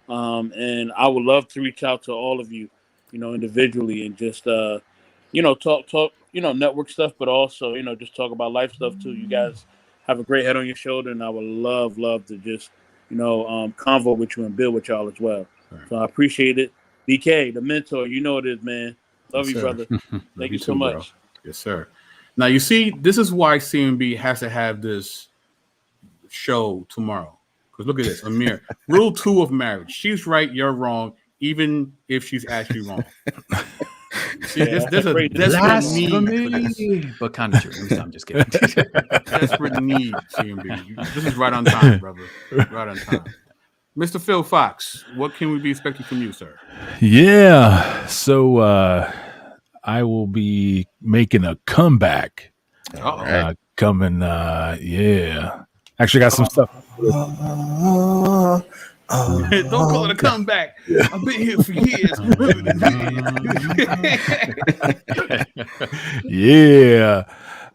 And I would love to reach out to all of you, individually and just, talk, network stuff, but also, just talk about life stuff too. You guys have a great head on your shoulder, and I would love to just, convo with you and build with y'all as well. Right. So I appreciate it. BK, the mentor, you know what it is, man. Love you, brother. Thank you so much. Bro. Yes, sir. Now, you see, this is why CMB has to have this show tomorrow. Because look at this, Amir. Rule 2 of marriage. She's right, you're wrong, even if she's actually wrong. See, there's a desperate need for this. But kind of true. I'm just kidding. Desperate need, CMB. This is right on time, brother. Right on time. Mr. Phil Fox, what can we be expecting from you, sir? Yeah. So I will be making a comeback. Coming, yeah. Actually got some stuff. Don't call it a comeback. I've been here for years. Yeah.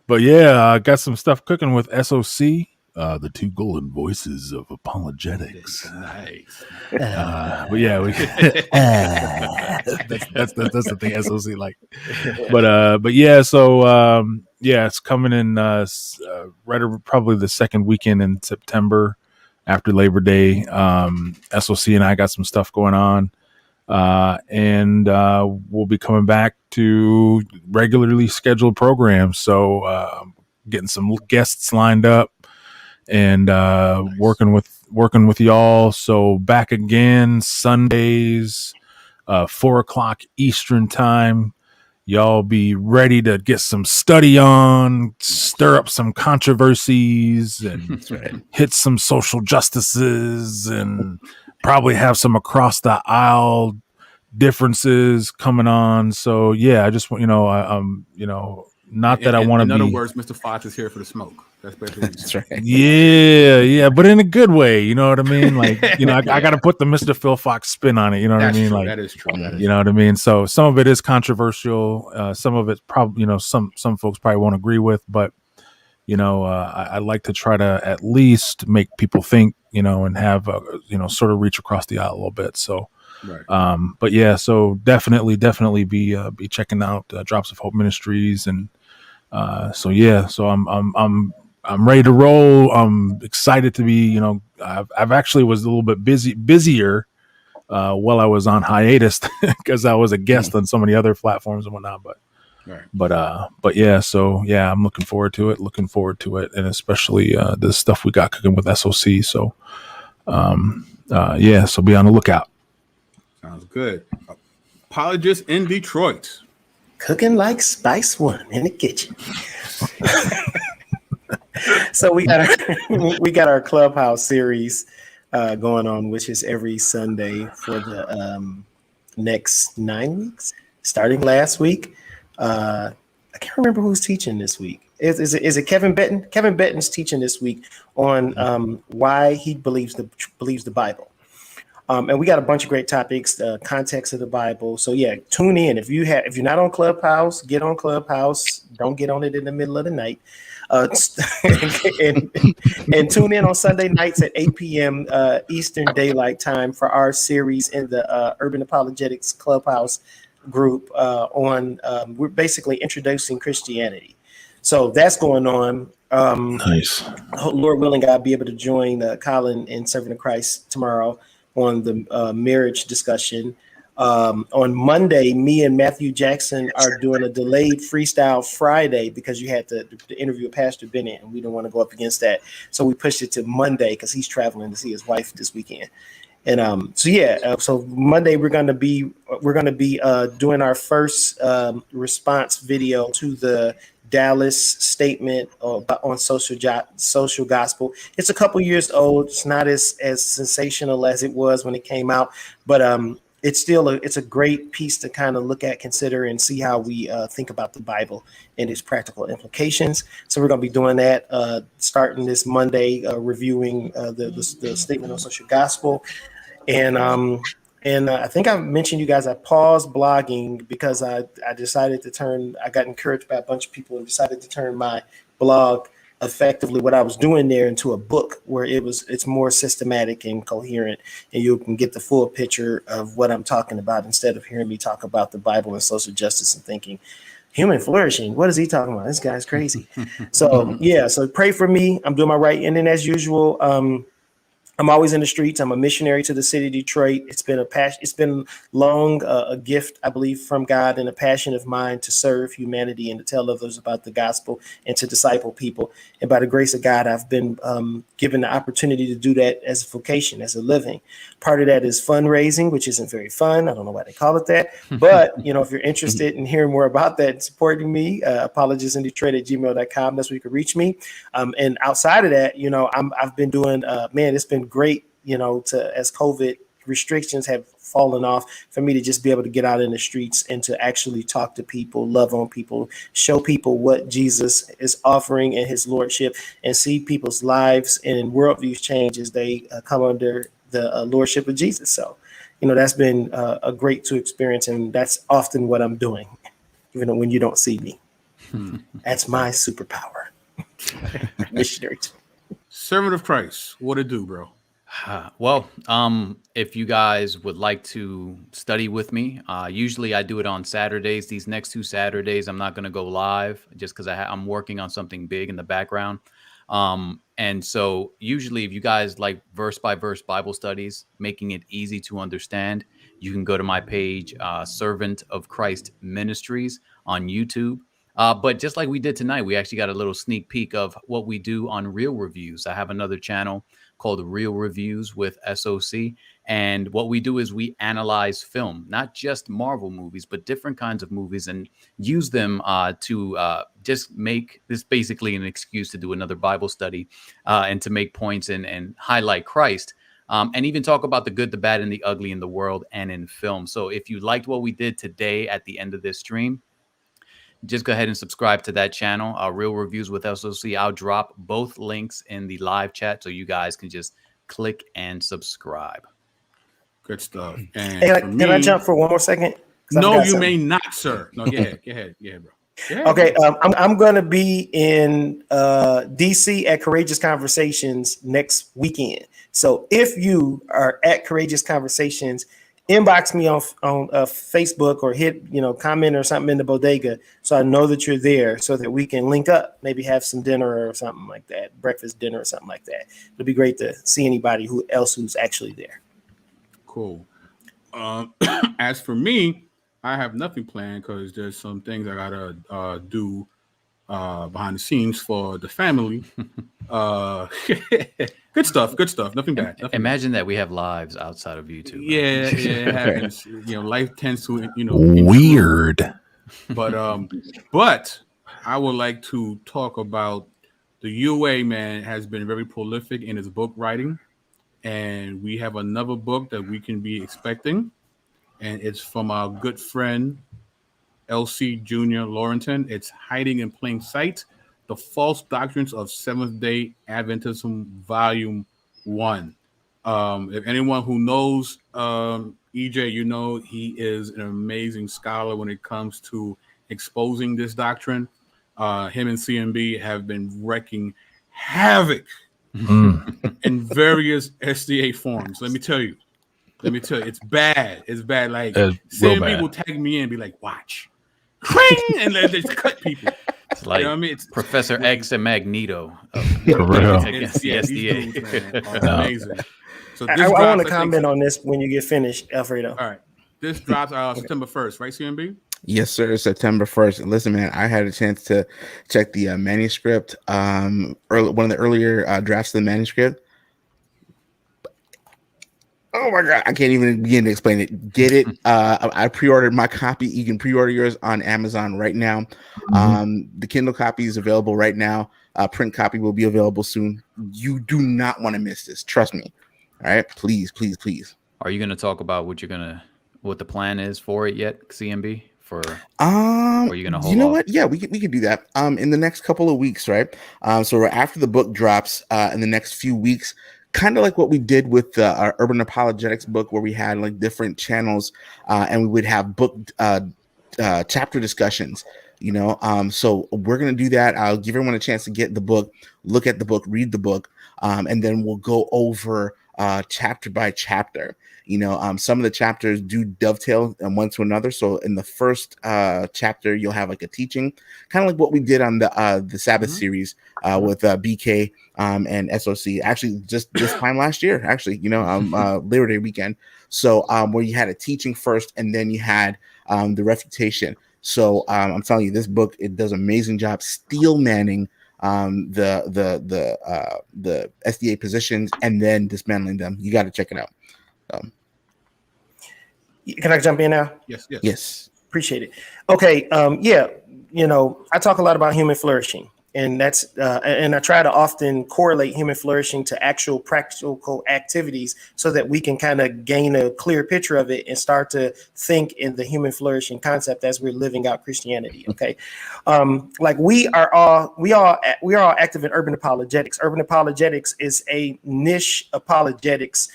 But yeah, I got some stuff cooking with SOC, the 2 golden voices of apologetics. Nice. But yeah, that's the thing SOC like. But yeah, so it's coming in probably the second weekend in September. After Labor Day, SOC and I got some stuff going on, and we'll be coming back to regularly scheduled programs. So getting some guests lined up and nice. working with y'all. So back again Sundays, 4:00 Eastern time. Y'all be ready to get some study on, stir up some controversies, and hit some social justices, and probably have some across the aisle differences coming on. So yeah, I just want not that I want to be. In other words, Mr. Fox is here for the smoke. That's basically that's right. Yeah, but in a good way. You know what I mean? Like, I got to put the Mr. Phil Fox spin on it. You know what I mean? True. Like that is true. You know what I mean? So some of it is controversial. Some of it probably, some folks probably won't agree with, but I like to try to at least make people think, and have sort of reach across the aisle a little bit. So. Right. But yeah, so definitely be checking out Drops of Hope Ministries, and so I'm ready to roll. I'm excited to be, I've actually was a little bit busier while I was on hiatus because I was a guest on so many other platforms and whatnot. But yeah, so yeah, I'm looking forward to it, and especially the stuff we got cooking with SOC. So so be on the lookout. Sounds good. Apologists in Detroit. Cooking like Spice One in the kitchen. So we got our Clubhouse series going on, which is every Sunday for the next 9 weeks, starting last week. I can't remember who's teaching this week. Is it Kevin Benton? Kevin Benton's teaching this week on why he believes the Bible. And we got a bunch of great topics, the context of the Bible. So yeah, tune in. If you're not on Clubhouse, get on Clubhouse. Don't get on it in the middle of the night. And, and tune in on Sunday nights at 8 p.m. Eastern Daylight Time for our series in the Urban Apologetics Clubhouse group we're basically introducing Christianity. So that's going on. Nice. Lord willing, I'll be able to join Colin and Servant of Christ tomorrow on the marriage discussion. On Monday, me and Matthew Jackson are doing a delayed Freestyle Friday because you had to interview Pastor Bennett, and we don't want to go up against that. So we pushed it to Monday because he's traveling to see his wife this weekend. And so Monday we're gonna be doing our first response video to the Dallas statement on social gospel. It's a couple years old. It's not as sensational as it was when it came out, but it's still it's a great piece to kind of look at, consider, and see how we think about the Bible and its practical implications. So we're going to be doing that starting this Monday, reviewing the statement on social gospel. And I think I mentioned you guys, I paused blogging because I got encouraged by a bunch of people and decided to turn my blog, effectively what I was doing there, into a book where it's more systematic and coherent, and you can get the full picture of what I'm talking about instead of hearing me talk about the Bible and social justice and thinking, human flourishing, what is he talking about? This guy's crazy. So pray for me. I'm doing my right. And then as usual, I'm always in the streets. I'm a missionary to the city of Detroit. It's been It's been long a gift, I believe, from God, and a passion of mine to serve humanity and to tell others about the gospel and to disciple people. And by the grace of God, I've been given the opportunity to do that as a vocation, as a living. Part of that is fundraising, which isn't very fun. I don't know why they call it that. But, if you're interested in hearing more about that and supporting me, apologisindetroit@gmail.com. That's where you can reach me. And outside of that, I've been doing, it's been great, as COVID restrictions have fallen off, for me to just be able to get out in the streets and to actually talk to people, love on people, show people what Jesus is offering in his lordship, and see people's lives and worldviews change as they come under the lordship of Jesus. So, that's been a great to experience, and that's often what I'm doing, even when you don't see me. That's my superpower. Missionary. Servant of Christ, what it do, bro? Well, if you guys would like to study with me, usually I do it on Saturdays. These next 2 Saturdays, I'm not going to go live just because I'm working on something big in the background. And so usually if you guys like verse by verse Bible studies, making it easy to understand, you can go to my page, Servant of Christ Ministries on YouTube. But just like we did tonight, we actually got a little sneak peek of what we do on Real Reviews. I have another channel called Real Reviews with SOC. And what we do is we analyze film, not just Marvel movies, but different kinds of movies, and use them to just make this basically an excuse to do another Bible study and to make points and highlight Christ. And even talk about the good, the bad, and the ugly in the world and in film. So if you liked what we did today at the end of this stream, just go ahead and subscribe to that channel, Real Reviews with SOC. I'll drop both links in the live chat so you guys can just click and subscribe. Good stuff. And can I jump for one more second? No, you may not, sir. No, go ahead. Go ahead. Yeah, bro. Yeah. Okay, I'm going to be in DC at Courageous Conversations next weekend. So if you are at Courageous Conversations, inbox me on Facebook or hit comment or something in the bodega so I know that you're there, so that we can link up, maybe have some dinner or something like that, breakfast, dinner or something like that. It'll be great to see anybody who's actually there. Cool. As for me, I have nothing planned because there's some things I gotta do behind the scenes for the family. Good stuff. Nothing bad. Imagine that we have lives outside of YouTube. Yeah, it happens. Life tends to weird. But I would like to talk about the UA. Man has been very prolific in his book writing, and we have another book that we can be expecting, and it's from our good friend LC Jr. Laurenton. It's Hiding in Plain Sight: The False Doctrines of Seventh-day Adventism, Volume 1. If anyone who knows EJ, you know he is an amazing scholar when it comes to exposing this doctrine. Him and CMB have been wrecking havoc in various SDA forums. Let me tell you, it's bad. It's bad. Like CMB will tag me in and be like, "Watch." And they cut people. It's like, you know what I mean? It's Professor X and Magneto. For real. Against the SDA. Dudes, amazing. So I want to comment on this when you get finished, Alfredo. All right. This drops September 1st, right, CMB? Yes, sir. September 1st. Listen, man, I had a chance to check the manuscript, one of the earlier drafts of the manuscript. Oh my God, I can't even begin to explain it. Get it. I pre-ordered my copy. You can pre-order yours on Amazon right now. The Kindle copy is available right now. Print copy will be available soon. You do not want to miss this. Trust me. All right. Please, please, please. Are you going to talk about what the plan is for it yet, CMB? Or are you going to hold you know off? what? Yeah, we can do that. In the next couple of weeks, right? So after the book drops, in the next few weeks, kind of like what we did with our urban apologetics book, where we had like different channels, and we would have book chapter discussions. You know, so we're gonna do that. I'll give everyone a chance to get the book, look at the book, read the book, and then we'll go over chapter by chapter. You know, some of the chapters do dovetail one to another. So in the first chapter, you'll have like a teaching, kind of like what we did on the Sabbath series with BK and SOC. Actually, just this time last year, actually, you know, Labor Day weekend. So where you had a teaching first, and then you had the refutation. So I'm telling you, this book, it does an amazing job steel manning the SDA positions and then dismantling them. You got to check it out. Can I jump in now? Yes. Appreciate it. Okay. Yeah. You know, I talk a lot about human flourishing, and that's and I try to often correlate human flourishing to actual practical activities so that we can kind of gain a clear picture of it and start to think in the human flourishing concept as we're living out Christianity. Okay. Like we are all active in urban apologetics. Urban apologetics is a niche apologetics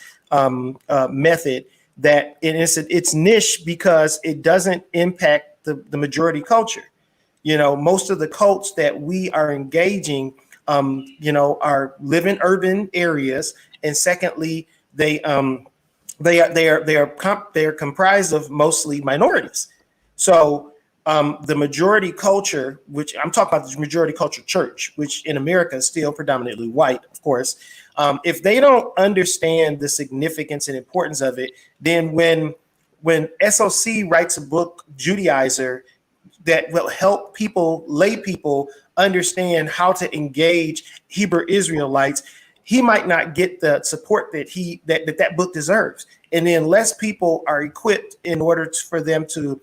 method that it's niche because it doesn't impact the majority culture. You know, most of the cults that we are engaging, you know, are live in urban areas, and secondly, they are comprised of mostly minorities. So the majority culture, which I'm talking about, the majority culture church, which in America is still predominantly white, of course. If they don't understand the significance and importance of it, then when SOC writes a book, Judaizer, that will help lay people understand how to engage Hebrew Israelites, he might not get the support that book deserves. And then less people are equipped in order for them to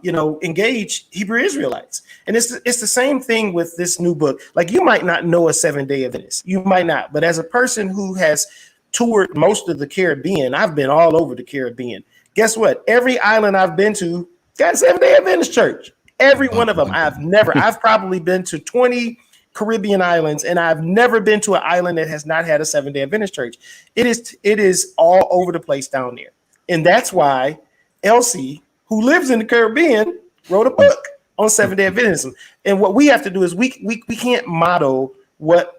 you know, engage Hebrew Israelites. And it's the same thing with this new book. Like, you might not know a 7-day Adventist. You might not. But as a person who has toured most of the Caribbean, I've been all over the Caribbean. Guess what? Every island I've been to got a 7-day Adventist church. Every one of them. I've probably been to 20 Caribbean islands, and I've never been to an island that has not had a 7-day Adventist church. It is all over the place down there. And that's why Elsie, who lives in the Caribbean, wrote a book on 7-day Adventism. And what we have to do is we can't model that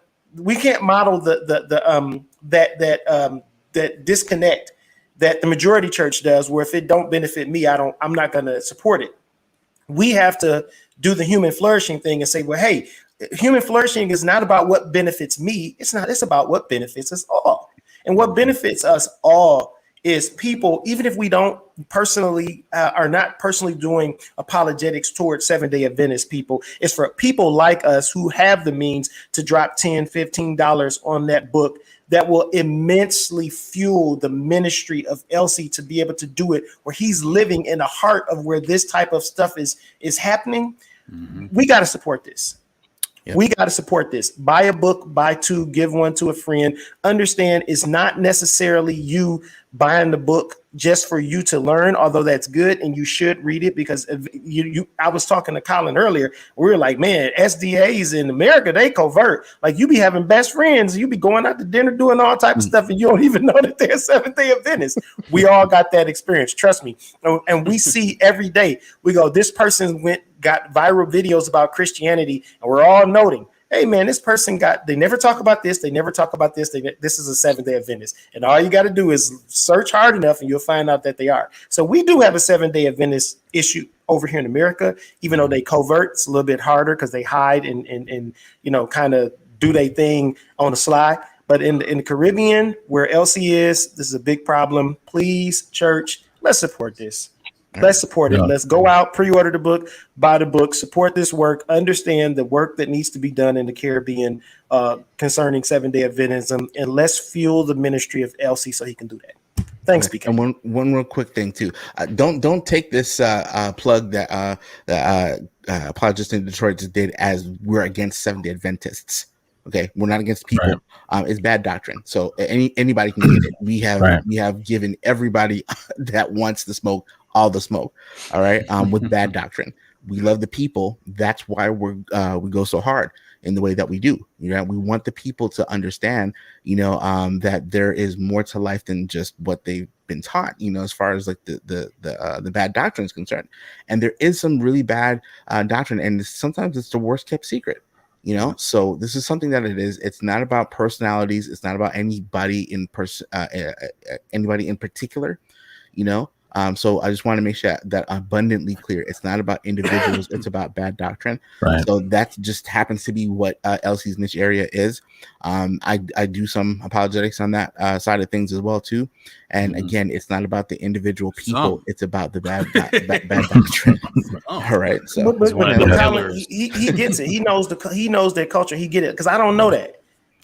disconnect that the majority church does, where if it don't benefit me, I'm not going to support it. We have to do the human flourishing thing and say, well, hey, human flourishing is not about what benefits me. It's about what benefits us all. And what benefits us all is people, even if we don't personally are not personally doing apologetics towards 7-day Adventist people, it's for people like us who have the means to drop $10, $15 on that book that will immensely fuel the ministry of Elsie to be able to do it where he's living in the heart of where this type of stuff is happening. Mm-hmm. We got to support this. Yep. We got to support this. Buy a book, buy two, give one to a friend. Understand it's not necessarily you buying the book just for you to learn, although that's good and you should read it, because I was talking to Colin earlier. We were like, man, SDAs in America, they covert. Like, you be having best friends, you be going out to dinner, doing all type of stuff, and you don't even know that they're Seventh-day Adventists. We all got that experience, trust me. And we see every day, we go, this person got viral videos about Christianity, and we're all noting, hey man, this person they never talk about this, they never talk about this, this is a Seventh-day Adventist. And all you got to do is search hard enough and you'll find out that they are. So we do have a Seventh-day Adventist issue over here in America, even though they covert. It's a little bit harder because they hide and kind of do their thing on the sly. But in the Caribbean, where Elsie is, this is a big problem. Please, church, let's support this. Let's support it. Let's go out, pre-order the book, buy the book, support this work, understand the work that needs to be done in the Caribbean concerning Seventh-day Adventism, and let's fuel the ministry of Elsie so he can do that. Thanks, BK. And one real quick thing too. Don't take this plug that Apologists in Detroit just did as we're against Seventh-day Adventists. Okay, we're not against people. Right. It's bad doctrine. So anybody can get it. We have given everybody that wants the smoke all the smoke. All right, with bad doctrine. We love the people. That's why we go so hard in the way that we do. We want the people to understand, that there is more to life than just what they've been taught. As far as like the bad doctrine is concerned, and there is some really bad doctrine, and sometimes it's the worst kept secret. So this is something that it is. It's not about personalities. It's not about anybody in anybody in particular. So I just want to make sure that abundantly clear. It's not about individuals. It's about bad doctrine. Right. So that just happens to be what Elsie's niche area is. I do some apologetics on that side of things as well too. And again, it's not about the individual people. It's about the bad doctrine. All right. So but Colin, he gets it. He knows their culture. He get it, because I don't know that.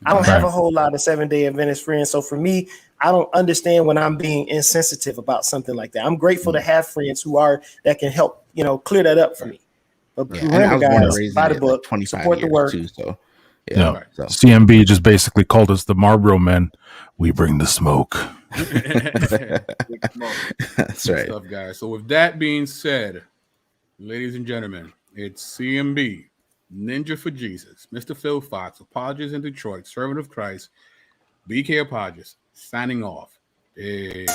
I don't have a whole lot of Seventh-day Adventist friends. So for me, I don't understand when I'm being insensitive about something like that. I'm grateful to have friends that can help, clear that up for me. But remember, guys, buy the book, support the work. Too, so CMB just basically called us the Marlboro men. We bring the smoke. That's right. Stuff, guys. So with that being said, ladies and gentlemen, it's CMB, Ninja for Jesus, Mr. Phil Fox, Apologists in Detroit, Servant of Christ, BK Apologists, signing off. Hey.